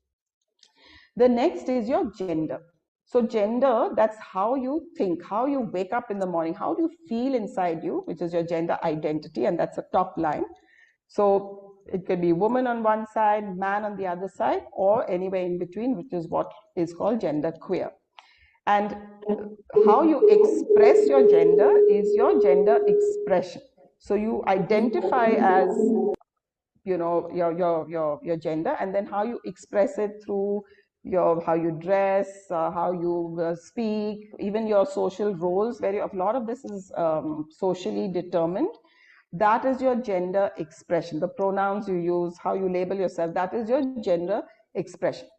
The next is your gender. So gender, that's how you think, how you wake up in the morning, how do you feel inside you, which is your gender identity, and that's a top line. So it could be woman on one side, man on the other side, or anywhere in between, which is what is called gender queer. And how you express your gender is your gender expression. So you identify as, your gender, and then how you express it through how you dress, how you speak, even your social roles. A lot of this is socially determined. That is your gender expression. The pronouns you use, how you label yourself, that is your gender expression.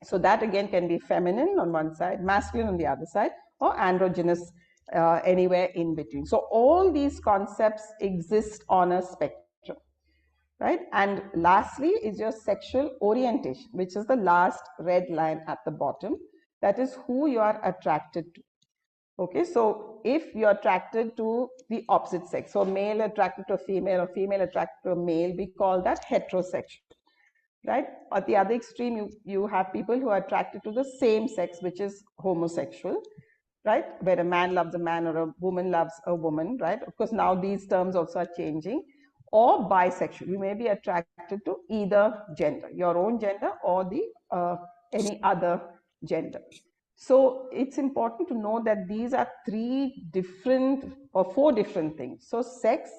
So that again can be feminine on one side, masculine on the other side, or androgynous anywhere in between. So all these concepts exist on a spectrum, right? And lastly is your sexual orientation, which is the last red line at the bottom. That is who you are attracted to. Okay, so if you're attracted to the opposite sex, so male attracted to a female or female attracted to a male, we call that heterosexual. Right? At the other extreme, you have people who are attracted to the same sex, which is homosexual, right? Where a man loves a man or a woman loves a woman, right? Of course, now these terms also are changing. Or bisexual. You may be attracted to either gender, your own gender or the any other gender. So it's important to know that these are 3 different or 4 different things. So sex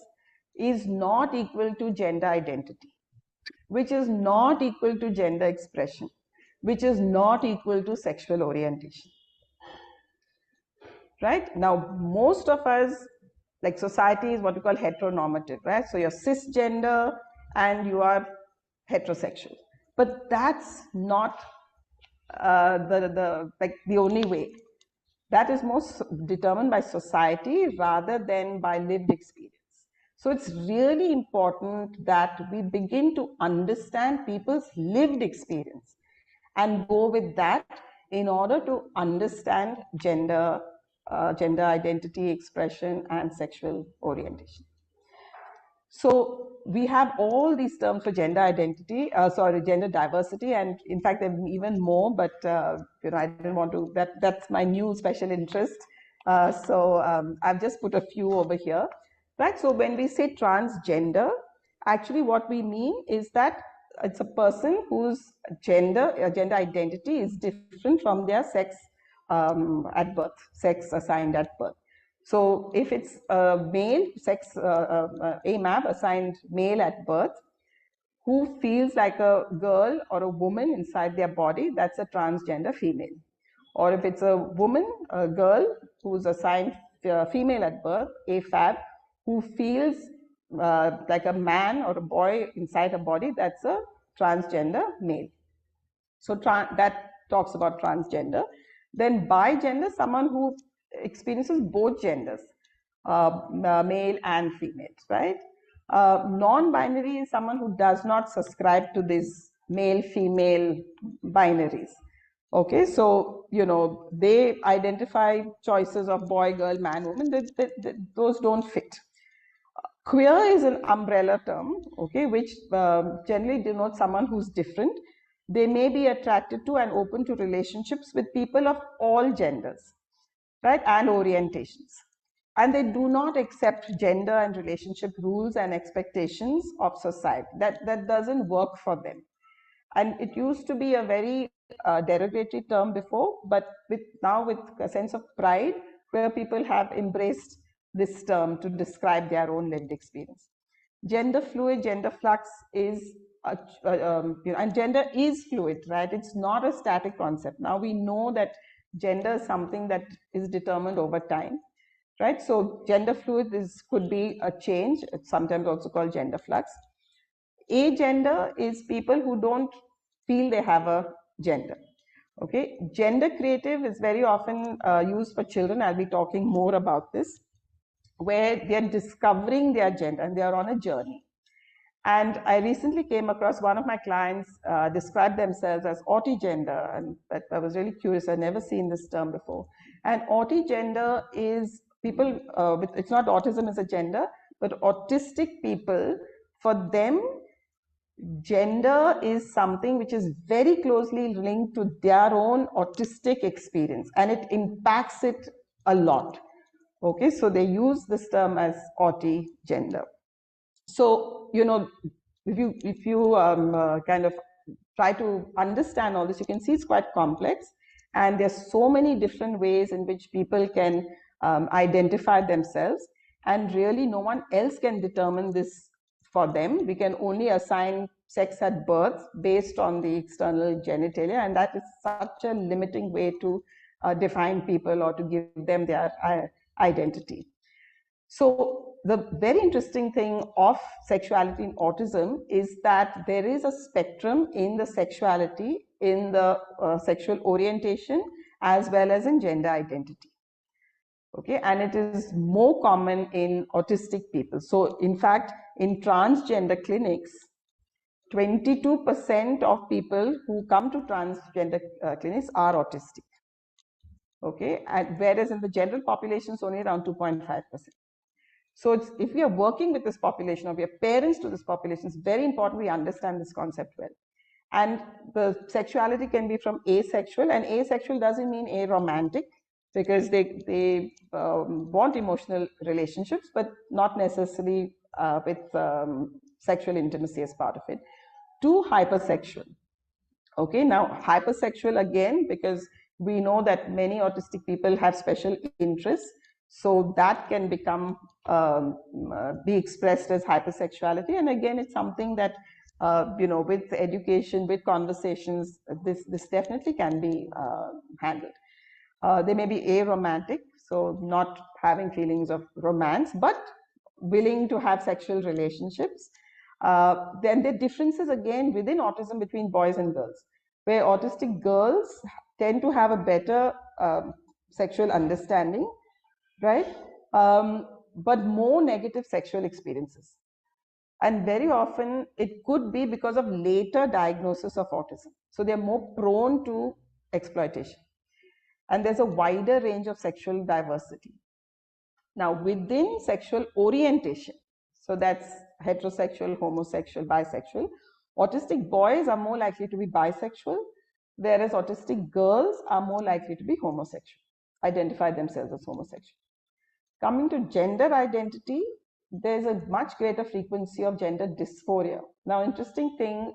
is not equal to gender identity, which is not equal to gender expression, which is not equal to sexual orientation. Right? Now, most of us, like society is what we call heteronormative, right? So you're cisgender and you are heterosexual, but that's not the only way. That is most determined by society rather than by lived experience. So it's really important that we begin to understand people's lived experience and go with that in order to understand gender, gender identity, expression, and sexual orientation. So we have all these terms for gender identity, gender diversity, and in fact, there are even more, but you know, I didn't want to, that's my new special interest. I've just put a few over here, right? So when we say transgender, actually what we mean is that it's a person whose gender identity is different from their sex at birth, sex assigned at birth. So if it's a male, AMAB assigned male at birth, who feels like a girl or a woman inside their body, that's a transgender female. Or if it's a woman, a girl who's assigned female at birth, AFAB, who feels like a man or a boy inside her body, that's a transgender male. So that talks about transgender. Then bigender, someone who experiences both genders, male and female, right? Non-binary is someone who does not subscribe to these male-female binaries. Okay, so, you know, they identify choices of boy, girl, man, woman, those don't fit. Queer is an umbrella term, okay, which generally denotes someone who's different. They may be attracted to and open to relationships with people of all genders, right, and orientations. And they do not accept gender and relationship rules and expectations of society. That doesn't work for them. And it used to be a very derogatory term before, but now with a sense of pride, where people have embraced this term to describe their own lived experience. Gender fluid, gender flux is, and gender is fluid, right? It's not a static concept. Now we know that gender is something that is determined over time, right? So gender fluid could be a change. It's sometimes also called gender flux. Agender is people who don't feel they have a gender. Okay, gender creative is very often used for children. I'll be talking more about this, where they're discovering their gender and they are on a journey. And I recently came across one of my clients described themselves as autigender, and I was really curious. I'd never seen this term before. And autigender is people it's not autism as a gender, but autistic people. For them, gender is something which is very closely linked to their own autistic experience, and it impacts it a lot. Okay, so they use this term as autigender. So, you know, if you kind of try to understand all this, you can see it's quite complex, and there's so many different ways in which people can identify themselves, and really no one else can determine this for them. We can only assign sex at birth based on the external genitalia, and that is such a limiting way to define people or to give them their identity. So the very interesting thing of sexuality in autism is that there is a spectrum in the sexuality, in the sexual orientation, as well as in gender identity. Okay, and it is more common in autistic people. So in fact, in transgender clinics, 22% of people who come to transgender clinics are autistic. Okay, and whereas in the general population, it's only around 2.5%. So if we are working with this population, or we are parents to this population, it's very important we understand this concept well. And the sexuality can be from asexual, and asexual doesn't mean aromantic, because they want emotional relationships, but not necessarily with sexual intimacy as part of it, to hypersexual. Okay, now hypersexual again, because we know that many autistic people have special interests, so that can become be expressed as hypersexuality. And again, it's something that you know, with education, with conversations, this definitely can be handled. They may be aromantic, so not having feelings of romance, but willing to have sexual relationships. Then there are differences again within autism between boys and girls, where autistic girls tend to have a better sexual understanding, right? But more negative sexual experiences. And very often it could be because of later diagnosis of autism. So they're more prone to exploitation. And there's a wider range of sexual diversity. Now, within sexual orientation, so that's heterosexual, homosexual, bisexual, autistic boys are more likely to be bisexual, whereas autistic girls are more likely to be homosexual, identify themselves as homosexual. Coming to gender identity, there's a much greater frequency of gender dysphoria. Now, interesting thing,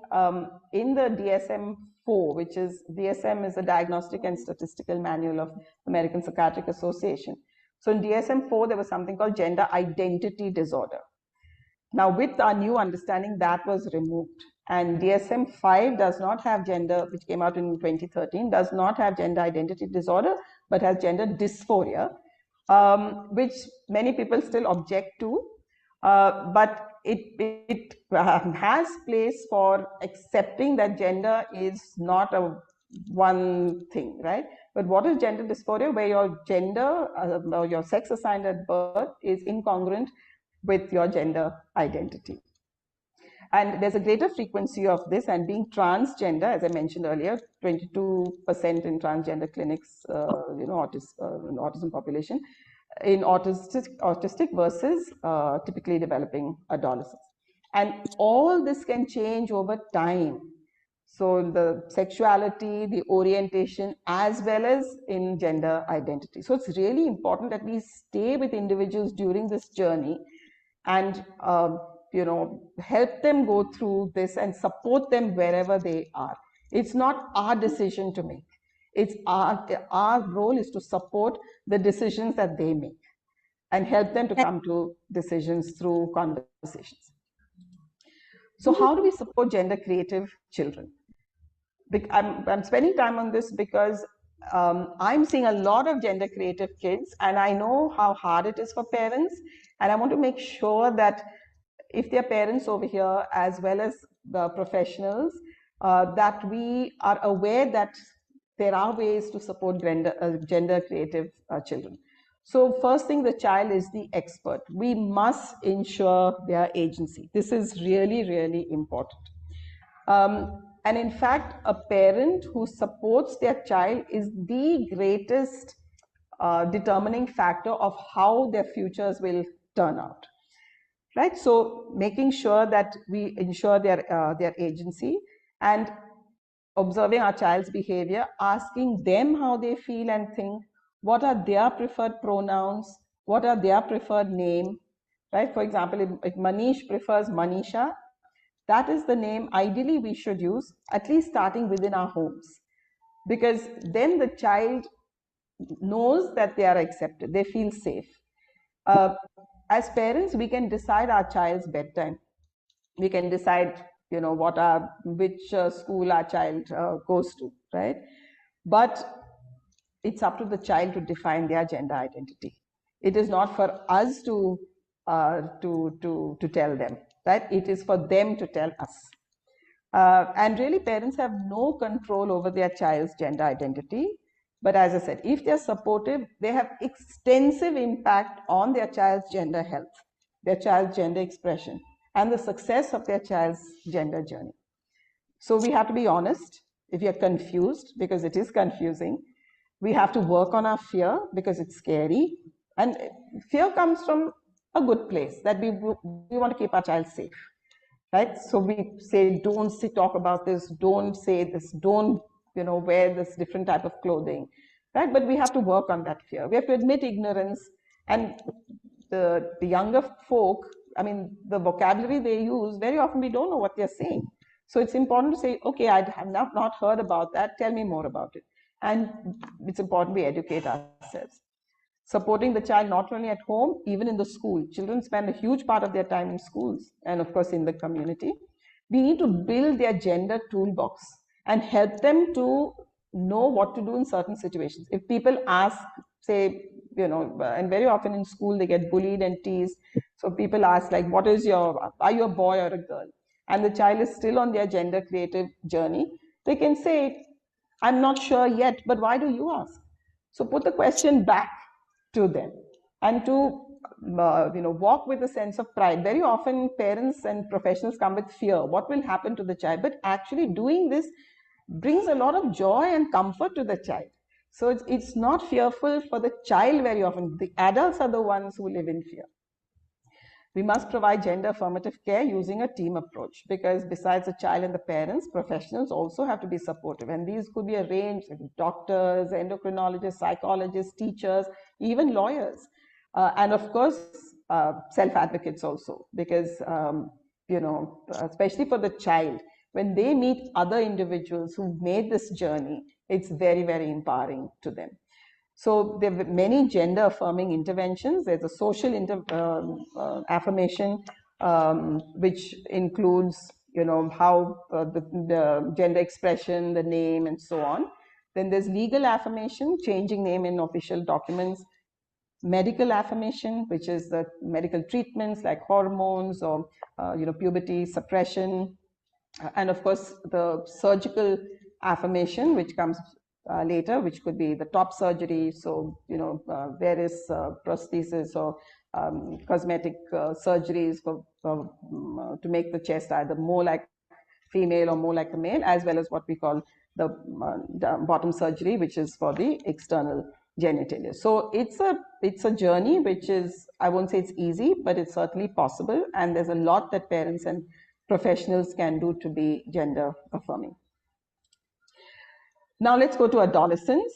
in the DSM-4, which is, DSM is the Diagnostic and Statistical Manual of American Psychiatric Association. So in DSM-4, there was something called gender identity disorder. Now, with our new understanding, that was removed. And DSM-5 does not have gender, which came out in 2013, does not have gender identity disorder, but has gender dysphoria, which many people still object to. But it has place for accepting that gender is not a one thing, right? But what is gender dysphoria? Where your gender or your sex assigned at birth is incongruent with your gender identity. And there's a greater frequency of this, and being transgender, as I mentioned earlier, 22% in transgender clinics, autism population, in autistic versus typically developing adolescents. And all this can change over time. So the sexuality, the orientation, as well as in gender identity. So it's really important that we stay with individuals during this journey and help them go through this and support them wherever they are. It's not our decision to make. It's our role is to support the decisions that they make and help them to come to decisions through conversations. So how do we support gender creative children? I'm spending time on this because I'm seeing a lot of gender creative kids, and I know how hard it is for parents, and I want to make sure that if there are parents over here as well as the professionals, that we are aware that there are ways to support gender creative children. So first thing, the child is the expert. We must ensure their agency. This is really, really important. And in fact, a parent who supports their child is the greatest determining factor of how their futures will turn out. Right? So making sure that we ensure their agency and observing our child's behavior, asking them how they feel and think, what are their preferred pronouns, what are their preferred name, right? For example, if Manish prefers Manisha, that is the name ideally we should use, at least starting within our homes, because then the child knows that they are accepted, they feel safe. As parents, we can decide our child's bedtime. We can decide, which school our child goes to, right? But it's up to the child to define their gender identity. It is not for us to tell them, right? It is for them to tell us. And really, parents have no control over their child's gender identity. But as I said, if they're supportive, they have extensive impact on their child's gender health, their child's gender expression, and the success of their child's gender journey. So we have to be honest. If you're confused, because it is confusing, we have to work on our fear because it's scary. And fear comes from a good place, that we want to keep our child safe, right? So we say, don't talk about this, don't say this, don't wear this different type of clothing, right? But we have to work on that fear. We have to admit ignorance. And the younger folk, I mean, the vocabulary they use, very often we don't know what they're saying. So it's important to say, okay, I have not heard about that, tell me more about it. And it's important we educate ourselves. Supporting the child not only at home, even in the school. Children spend a huge part of their time in schools and of course in the community. We need to build their gender toolbox and help them to know what to do in certain situations. If people ask, say, and very often in school they get bullied and teased. So people ask, like, are you a boy or a girl? And the child is still on their gender creative journey. They can say, I'm not sure yet, but why do you ask? So put the question back to them, and to walk with a sense of pride. Very often parents and professionals come with fear. What will happen to the child? But actually doing this brings a lot of joy and comfort to the child. So it's not fearful for the child very often. The adults are the ones who live in fear. We must provide gender affirmative care using a team approach, because besides the child and the parents, professionals also have to be supportive. And these could be a range of doctors, endocrinologists, psychologists, teachers, even lawyers. And of course, self-advocates also, because, especially for the child, when they meet other individuals who made this journey, it's very, very empowering to them. So there are many gender affirming interventions. There's a social affirmation, which includes, how the gender expression, the name, and so on. Then there's legal affirmation, changing name in official documents. Medical affirmation, which is the medical treatments like hormones or, puberty suppression. And of course, the surgical affirmation, which comes later, which could be the top surgery. So, various prostheses or cosmetic surgeries to make the chest either more like female or more like a male, as well as what we call the bottom surgery, which is for the external genitalia. So it's a journey which is, I won't say it's easy, but it's certainly possible. And there's a lot that parents and professionals can do to be gender affirming. Now let's go to adolescence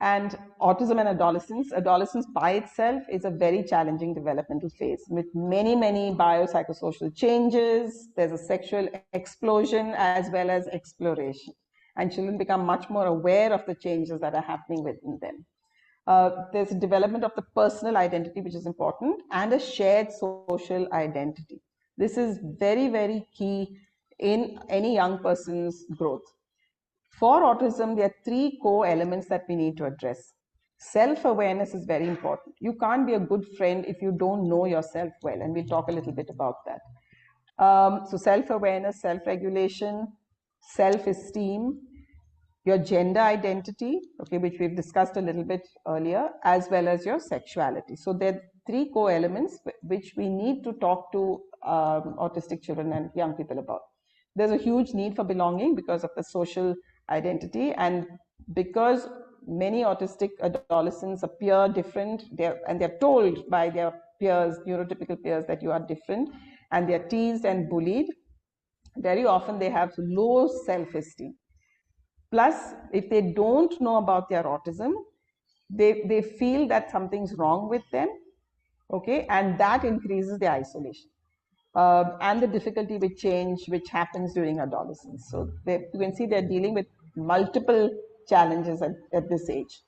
and autism and adolescence. Adolescence by itself is a very challenging developmental phase with many, many biopsychosocial changes. There's a sexual explosion as well as exploration. And children become much more aware of the changes that are happening within them. There's a development of the personal identity, which is important, and a shared social identity. This is very, very key in any young person's growth. For autism, there are three core elements that we need to address. Self-awareness is very important. You can't be a good friend if you don't know yourself well, and we'll talk a little bit about that. So self-awareness, self-regulation, self-esteem, your gender identity, okay, which we've discussed a little bit earlier, as well as your sexuality. So there are three core elements which we need to talk to autistic children and young people about. There's a huge need for belonging because of the social identity, and because many autistic adolescents appear different, they're told by their peers, neurotypical peers, that you are different, and they're teased and bullied. Very often they have low self-esteem. Plus, if they don't know about their autism, they feel that something's wrong with them, okay, and that increases their isolation. And the difficulty with change, which happens during adolescence. So you can see they're dealing with multiple challenges at this age.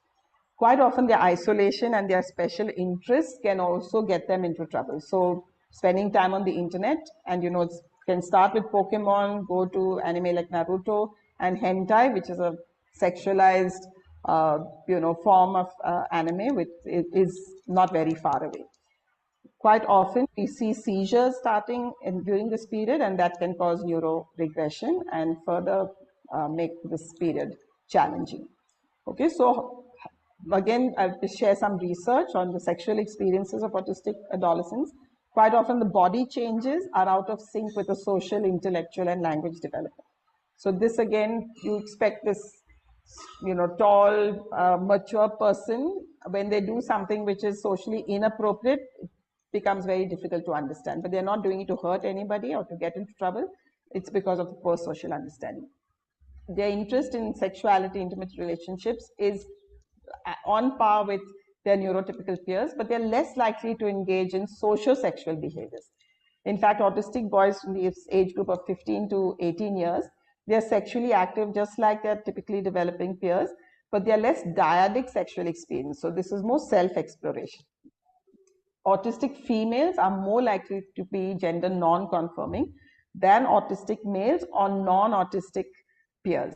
Quite often their isolation and their special interests can also get them into trouble. So spending time on the internet, and it can start with Pokemon, go to anime like Naruto, and hentai, which is a sexualized form of anime, which is not very far away. Quite often we see seizures starting during this period, and that can cause neuroregression and further make this period challenging. Okay, so again, I'll share some research on the sexual experiences of autistic adolescents. Quite often the body changes are out of sync with the social, intellectual, and language development. So this again, you expect this, tall, mature person, when they do something which is socially inappropriate, it becomes very difficult to understand. But they're not doing it to hurt anybody or to get into trouble. It's because of the poor social understanding. Their interest in sexuality, intimate relationships is on par with their neurotypical peers, but they're less likely to engage in socio-sexual behaviors. In fact, autistic boys from the age group of 15 to 18 years, they're sexually active just like their typically developing peers, but they're less dyadic sexual experience. So this is more self-exploration. Autistic females are more likely to be gender non-conforming than autistic males or non-autistic peers.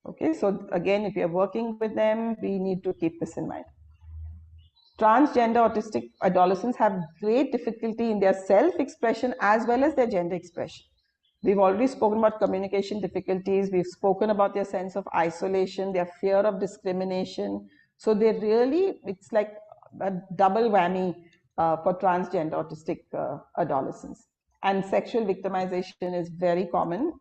Okay, so again, if you're working with them, we need to keep this in mind. Transgender autistic adolescents have great difficulty in their self-expression as well as their gender expression. We've already spoken about communication difficulties. We've spoken about their sense of isolation, their fear of discrimination. So they really, it's like a double whammy for transgender autistic adolescents. And sexual victimization is very common.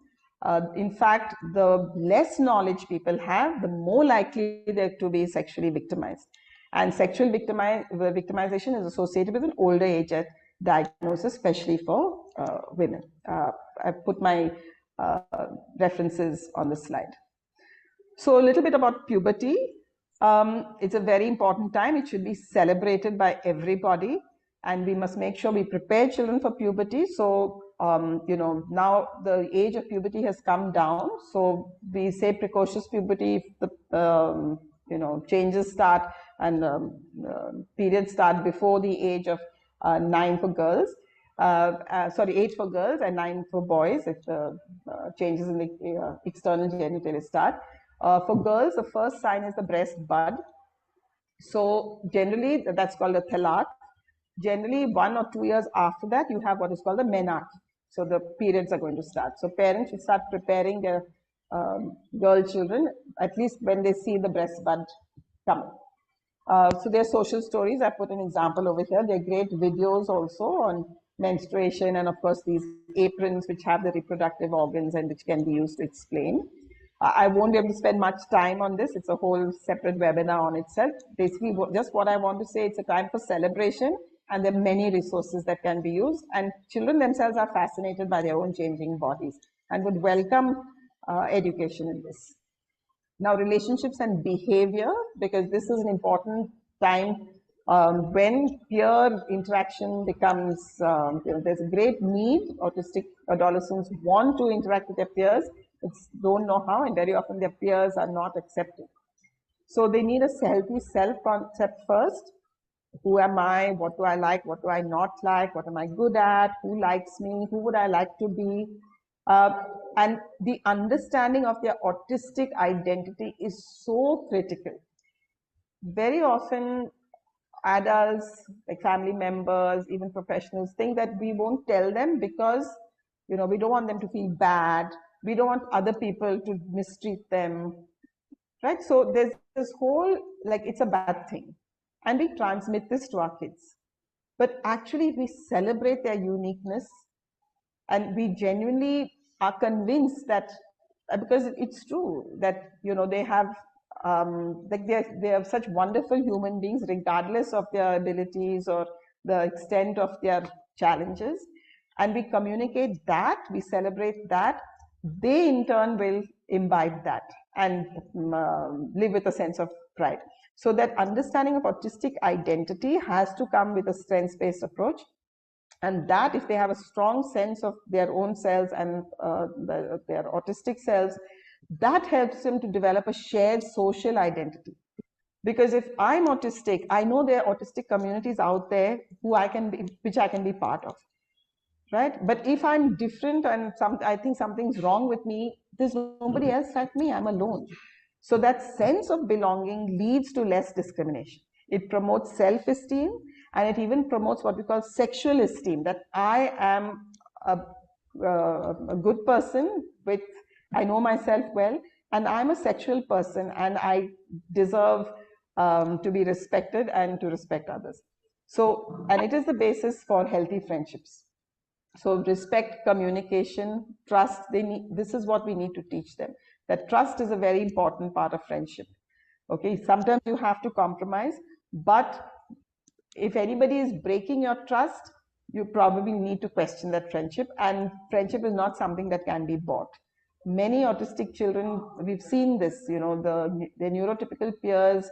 In fact, the less knowledge people have, the more likely they're to be sexually victimized. And sexual victimization is associated with an older age at diagnosis, especially for women. I've put my references on the slide. So a little bit about puberty. It's a very important time. It should be celebrated by everybody, and we must make sure we prepare children for puberty. So, now the age of puberty has come down. So we say precocious puberty if the, changes start and periods start before the age of 9 for girls. 8 for girls and 9 for boys if the changes in the external genitalia start. For girls, the first sign is the breast bud. So generally, that's called a thalat. Generally, 1 or 2 years after that, you have what is called the menarche. So the periods are going to start. So parents should start preparing their girl children, at least when they see the breast bud coming. So their social stories, I put an example over here. They're great videos also on menstruation, and of course these aprons which have the reproductive organs and which can be used to explain. I won't be able to spend much time on this. It's a whole separate webinar on itself. Basically, just what I want to say, it's a time for celebration, and there are many resources that can be used. And children themselves are fascinated by their own changing bodies and would welcome education in this. Now, relationships and behavior, because this is an important time when peer interaction becomes, there's a great need. Autistic adolescents want to interact with their peers, but don't know how, and very often their peers are not accepting. So they need a healthy self-concept first. Who am I? What do I like? What do I not like? What am I good at? Who likes me? Who would I like to be? And the understanding of their autistic identity is so critical. Very often, adults, like family members, even professionals, think that we won't tell them because, we don't want them to feel bad. We don't want other people to mistreat them, right? So there's this whole, like, it's a bad thing. And we transmit this to our kids. But actually, we celebrate their uniqueness, and we genuinely are convinced that, because it's true that, they have, like they are such wonderful human beings, regardless of their abilities or the extent of their challenges. And we communicate that, we celebrate that, they in turn will imbibe that and live with a sense of pride. So that understanding of autistic identity has to come with a strengths-based approach. And that, if they have a strong sense of their own selves and their autistic selves, that helps them to develop a shared social identity. Because if I'm autistic, I know there are autistic communities out there which I can be part of, right? But if I'm different and I think something's wrong with me, there's nobody else like me, I'm alone. So that sense of belonging leads to less discrimination. It promotes self-esteem, and it even promotes what we call sexual esteem, that I am a good person I know myself well, and I'm a sexual person, and I deserve to be respected and to respect others. So, and it is the basis for healthy friendships. So respect, communication, trust, this is what we need to teach them. That trust is a very important part of friendship. Okay, sometimes you have to compromise, but if anybody is breaking your trust, you probably need to question that friendship, and friendship is not something that can be bought. Many autistic children, we've seen this, the neurotypical peers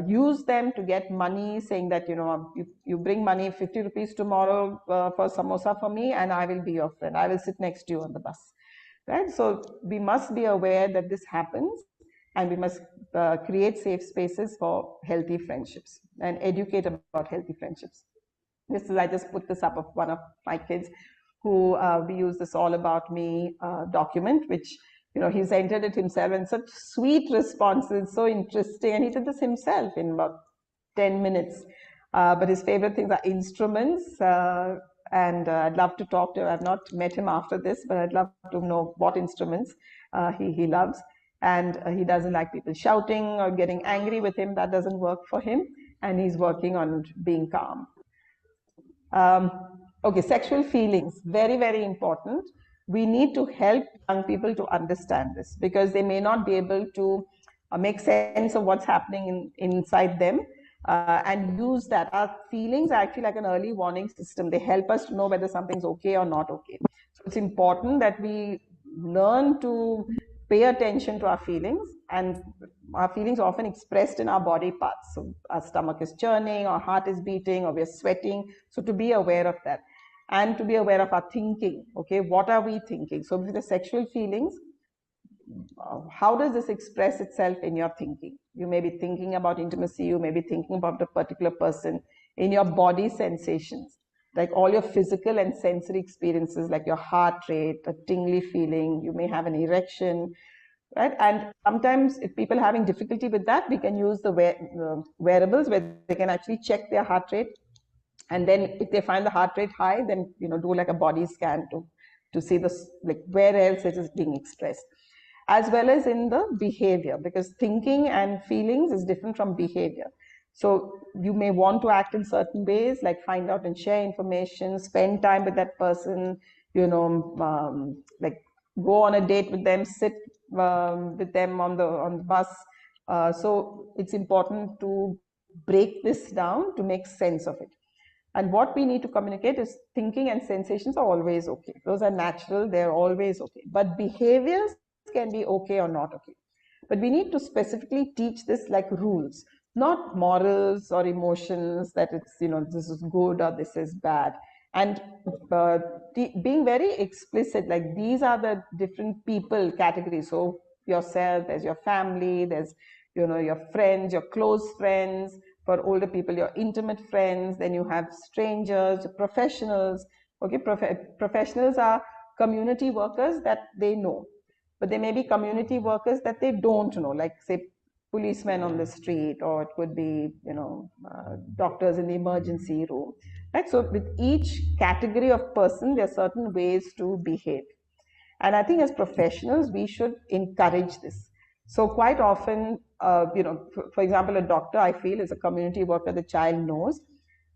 use them to get money, saying that, you bring money, 50 rupees tomorrow for samosa for me, and I will be your friend. I will sit next to you on the bus, right? So we must be aware that this happens, and we must create safe spaces for healthy friendships and educate about healthy friendships. I just put this up of one of my kids who we use this All About Me document, which he's entered it himself, and such sweet responses, so interesting. And he did this himself in about 10 minutes. But his favorite things are instruments. And I'd love to talk to him. I've not met him after this, but I'd love to know what instruments he loves. And he doesn't like people shouting or getting angry with him. That doesn't work for him. And he's working on being calm. Okay, sexual feelings, very, very important. We need to help young people to understand this, because they may not be able to make sense of what's happening inside them, and use that. Our feelings are actually like an early warning system. They help us to know whether something's okay or not okay. So it's important that we learn to pay attention to our feelings, and our feelings are often expressed in our body parts. So our stomach is churning, our heart is beating, or we're sweating. So to be aware of that, and to be aware of our thinking. Okay, what are we thinking? So with the sexual feelings, how does this express itself in your thinking? You may be thinking about intimacy, you may be thinking about a particular person, in your body sensations, like all your physical and sensory experiences, like your heart rate, a tingly feeling, you may have an erection, right? And sometimes if people are having difficulty with that, we can use the wearables where they can actually check their heart rate. And then if they find the heart rate high, then do like a body scan to see this, like where else it is being expressed, as well as in the behavior, because thinking and feelings is different from behavior. So you may want to act in certain ways, like find out and share information, spend time with that person, like go on a date with them, sit with them on the bus. So it's important to break this down to make sense of it. And what we need to communicate is thinking and sensations are always okay. Those are natural, they're always okay. But behaviors can be okay or not okay. But we need to specifically teach this like rules, not morals or emotions that it's, this is good or this is bad. And being very explicit, like these are the different people categories. So yourself, there's your family, there's, your friends, your close friends. For older people, your intimate friends, then you have strangers, professionals. Okay, professionals are community workers that they know, but there may be community workers that they don't know, like say policemen on the street, or it could be doctors in the emergency room, right? So with each category of person, there are certain ways to behave, and I think as professionals we should encourage this. So quite often, for example, a doctor, I feel, is a community worker the child knows.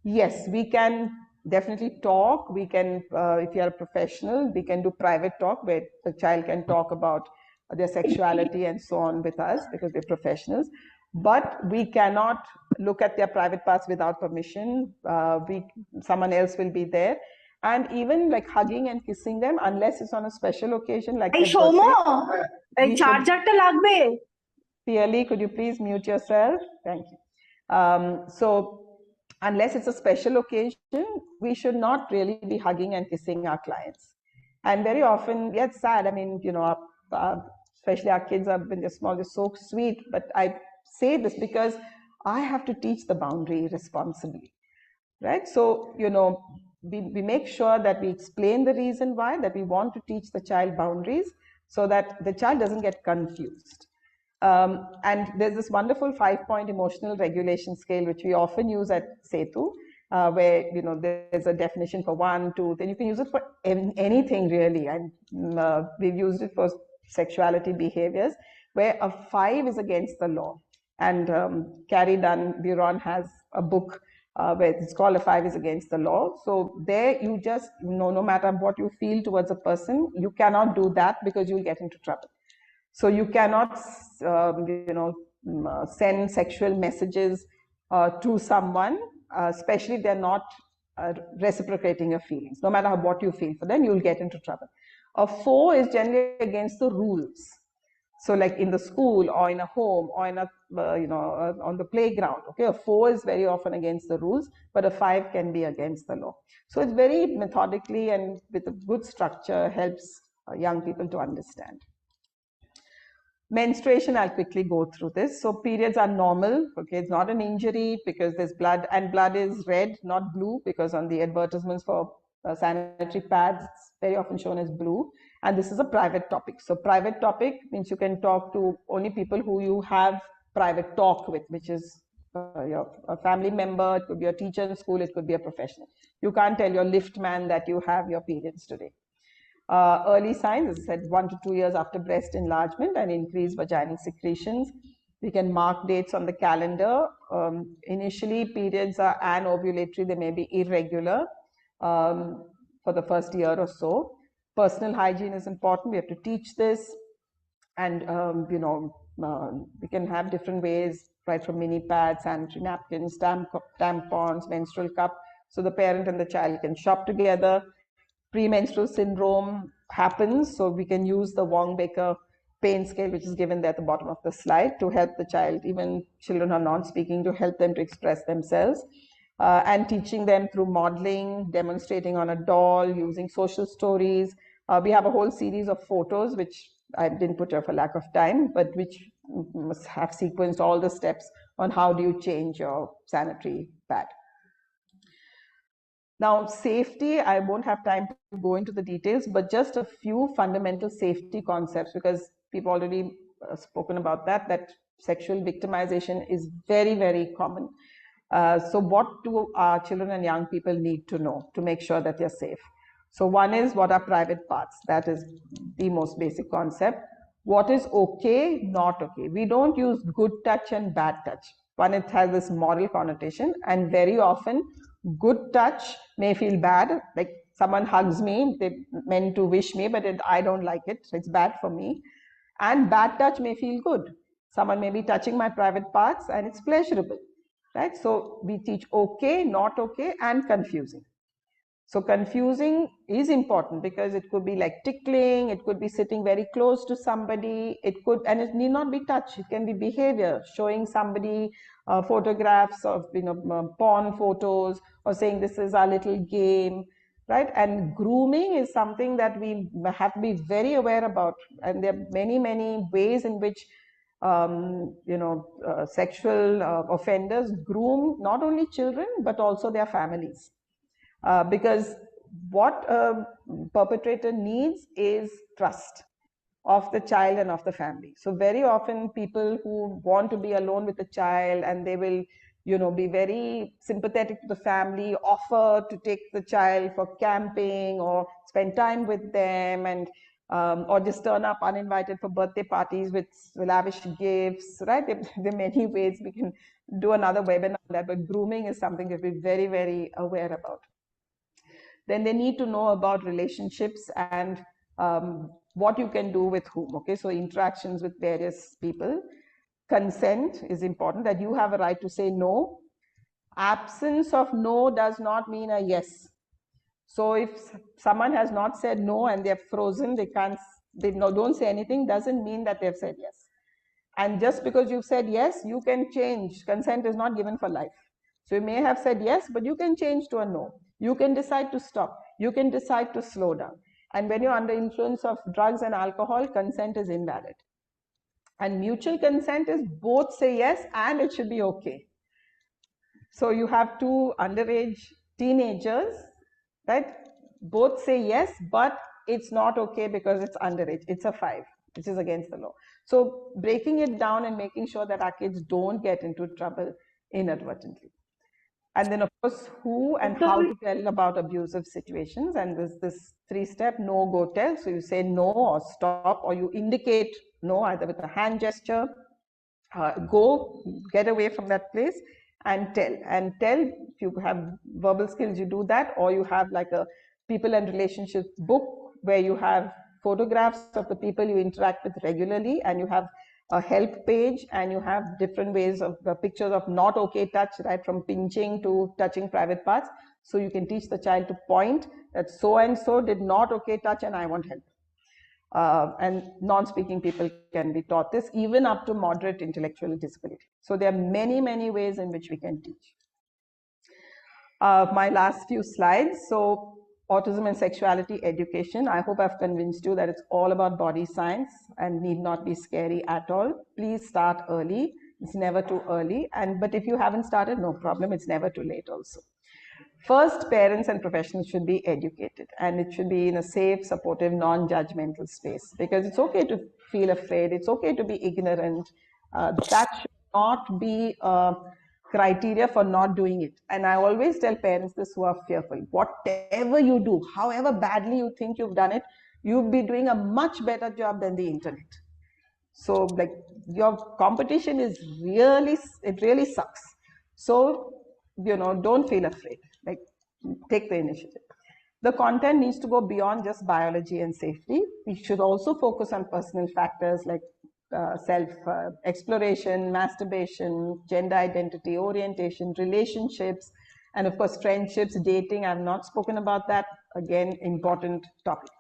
Yes, we can definitely talk. We can, if you are a professional, we can do private talk where the child can talk about their sexuality and so on with us, because we're professionals. But we cannot look at their private parts without permission. Someone else will be there. And even like hugging and kissing them, unless it's on a special occasion, like এই their Soumya birthday, এই we should- চার্জারটা লাগবে Clearly, could you please mute yourself? Thank you. So unless it's a special occasion, we should not really be hugging and kissing our clients. And very often, yeah, it's sad. I mean, especially our kids are, when they're small, they're so sweet. But I say this because I have to teach the boundary responsibly, right? So, we make sure that we explain the reason why, that we want to teach the child boundaries so that the child doesn't get confused. And there's this wonderful 5-point emotional regulation scale, which we often use at Sethu, where, there's a definition for 1, 2, then you can use it for anything really. And we've used it for sexuality behaviors, where a 5 is against the law. And Carrie Dunn-Buron has a book where it's called A 5 is Against the Law. So there you just, no matter what you feel towards a person, you cannot do that because you'll get into trouble. So you cannot, send sexual messages to someone, especially if they're not reciprocating your feelings. No matter what you feel for them, you'll get into trouble. A 4 is generally against the rules. So like in the school or in a home or in a, on the playground, okay, a 4 is very often against the rules, but a 5 can be against the law. So it's very methodically and with a good structure helps young people to understand. Menstruation, I'll quickly go through this. So periods are normal, okay, it's not an injury because there's blood, and blood is red, not blue, because on the advertisements for sanitary pads, it's very often shown as blue. And this is a private topic. So private topic means you can talk to only people who you have private talk with, which is a family member, it could be a teacher in school, it could be a professional. You can't tell your lift man that you have your periods today. Early signs, as I said, 1 to 2 years after breast enlargement and increased vaginal secretions. We can mark dates on the calendar. Initially, periods are anovulatory, they may be irregular for the first year or so. Personal hygiene is important, we have to teach this. And, we can have different ways, right from mini pads, sanitary napkins, tampons, menstrual cup. So the parent and the child can shop together. Premenstrual syndrome happens, so we can use the Wong-Baker pain scale, which is given there at the bottom of the slide, to help the child, even children who are non-speaking, to help them to express themselves. And teaching them through modeling, demonstrating on a doll, using social stories. We have a whole series of photos, which I didn't put here for lack of time, but which must have sequenced all the steps on how do you change your sanitary pad. Now, safety, I won't have time to go into the details, but just a few fundamental safety concepts, because we've already spoken about that sexual victimization is very, very common. So what do our children and young people need to know to make sure that they're safe? So one is, what are private parts? That is the most basic concept. What is okay, not okay? We don't use good touch and bad touch. One, it has this moral connotation, and very often good touch may feel bad, like someone hugs me, they meant to wish me, but I don't like it, so it's bad for me. And bad touch may feel good. Someone may be touching my private parts and it's pleasurable, right? So we teach okay, not okay, and confusing. So confusing is important because it could be like tickling, it could be sitting very close to somebody, and it need not be touch, it can be behavior, showing somebody photographs of porn photos, or saying this is our little game, right? And grooming is something that we have to be very aware about, and there are many, many ways in which sexual offenders groom not only children but also their families. Because what a perpetrator needs is trust of the child and of the family. So very often people who want to be alone with the child, and they will be very sympathetic to the family, offer to take the child for camping or spend time with them, and or just turn up uninvited for birthday parties with lavish gifts, right? There are many ways we can do another webinar on that, but grooming is something that we're very, very aware about. Then they need to know about relationships and what you can do with whom, okay? So interactions with various people. Consent is important, that you have a right to say no. Absence of no does not mean a yes. So if someone has not said no and they're frozen, don't say anything, doesn't mean that they've said yes. And just because you've said yes, you can change. Consent is not given for life. So you may have said yes, but you can change to a no. You can decide to stop. You can decide to slow down. And when you're under influence of drugs and alcohol, consent is invalid. And mutual consent is both say yes and it should be okay. So you have two underage teenagers, right? Both say yes, but it's not okay because it's underage. It's a 5, which is against the law. So breaking it down and making sure that our kids don't get into trouble inadvertently. And then, of course, who and how to tell about abusive situations. And there's this 3-step no, go, tell. So you say no or stop, or you indicate no, either with a hand gesture, go, get away from that place, and tell. And tell, if you have verbal skills, you do that, or you have like a people and relationships book where you have photographs of the people you interact with regularly, and you have a help page, and you have different ways of pictures of not okay touch, right, from pinching to touching private parts. So you can teach the child to point that so and so did not okay touch and I want help. And non-speaking people can be taught this, even up to moderate intellectual disability. So there are many, many ways in which we can teach. My last few slides. So autism and sexuality education. I hope I've convinced you that it's all about body science and need not be scary at all. Please start early. It's never too early. But if you haven't started, no problem. It's never too late also. First, parents and professionals should be educated, and it should be in a safe, supportive, non-judgmental space, because it's okay to feel afraid, it's okay to be ignorant. That should not be a criteria for not doing it. And I always tell parents this who are fearful, whatever you do, however badly you think you've done it, you'll be doing a much better job than the internet. So like your competition is really, it really sucks. So, don't feel afraid, like take the initiative. The content needs to go beyond just biology and safety. We should also focus on personal factors like self-exploration, masturbation, gender identity, orientation, relationships, and of course, friendships, dating. I've not spoken about that. Again, important topic.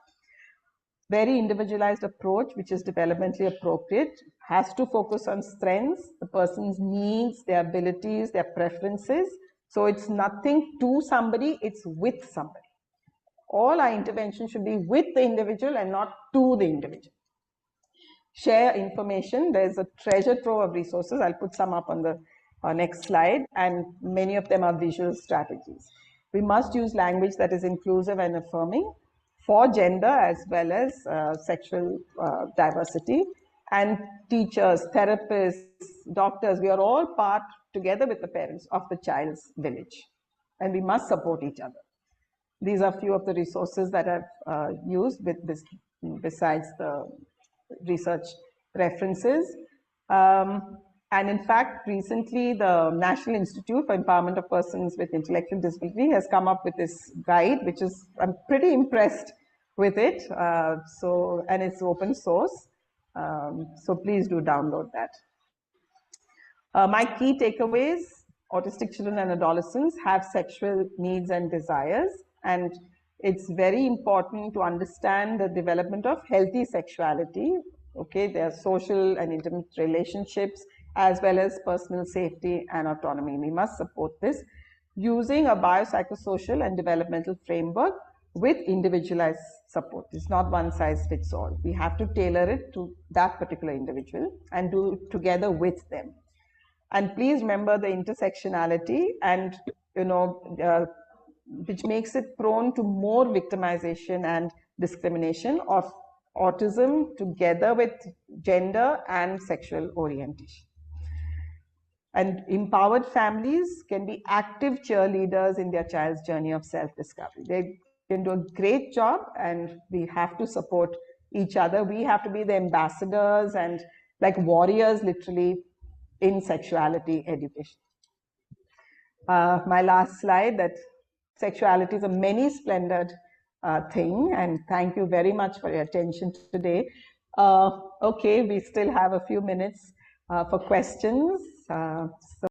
Very individualized approach, which is developmentally appropriate, has to focus on strengths, the person's needs, their abilities, their preferences. So it's nothing to somebody, it's with somebody. All our intervention should be with the individual and not to the individual. Share information. There's a treasure trove of resources. I'll put some up on the next slide, and many of them are visual strategies. We must use language that is inclusive and affirming for gender as well as sexual diversity. And teachers, therapists, doctors, we are all part together with the parents of the child's village, and we must support each other. These are a few of the resources that I've used with this, besides the research references. And in fact, recently the National Institute for Empowerment of Persons with Intellectual Disability has come up with this guide, which is, I'm pretty impressed with it. And it's open source. So please do download that. My key takeaways: autistic children and adolescents have sexual needs and desires, and it's very important to understand the development of healthy sexuality. Okay, their social and intimate relationships, as well as personal safety and autonomy. We must support this using a biopsychosocial and developmental framework with individualized support. It's not one size fits all. We have to tailor it to that particular individual and do it together with them. And please remember the intersectionality, and which makes it prone to more victimization and discrimination of autism together with gender and sexual orientation. And empowered families can be active cheerleaders in their child's journey of self-discovery. They can do a great job, and we have to support each other. We have to be the ambassadors and like warriors, literally, in sexuality education. My last slide, that sexuality is a many-splendored thing, and thank you very much for your attention today. Okay, we still have a few minutes for questions. So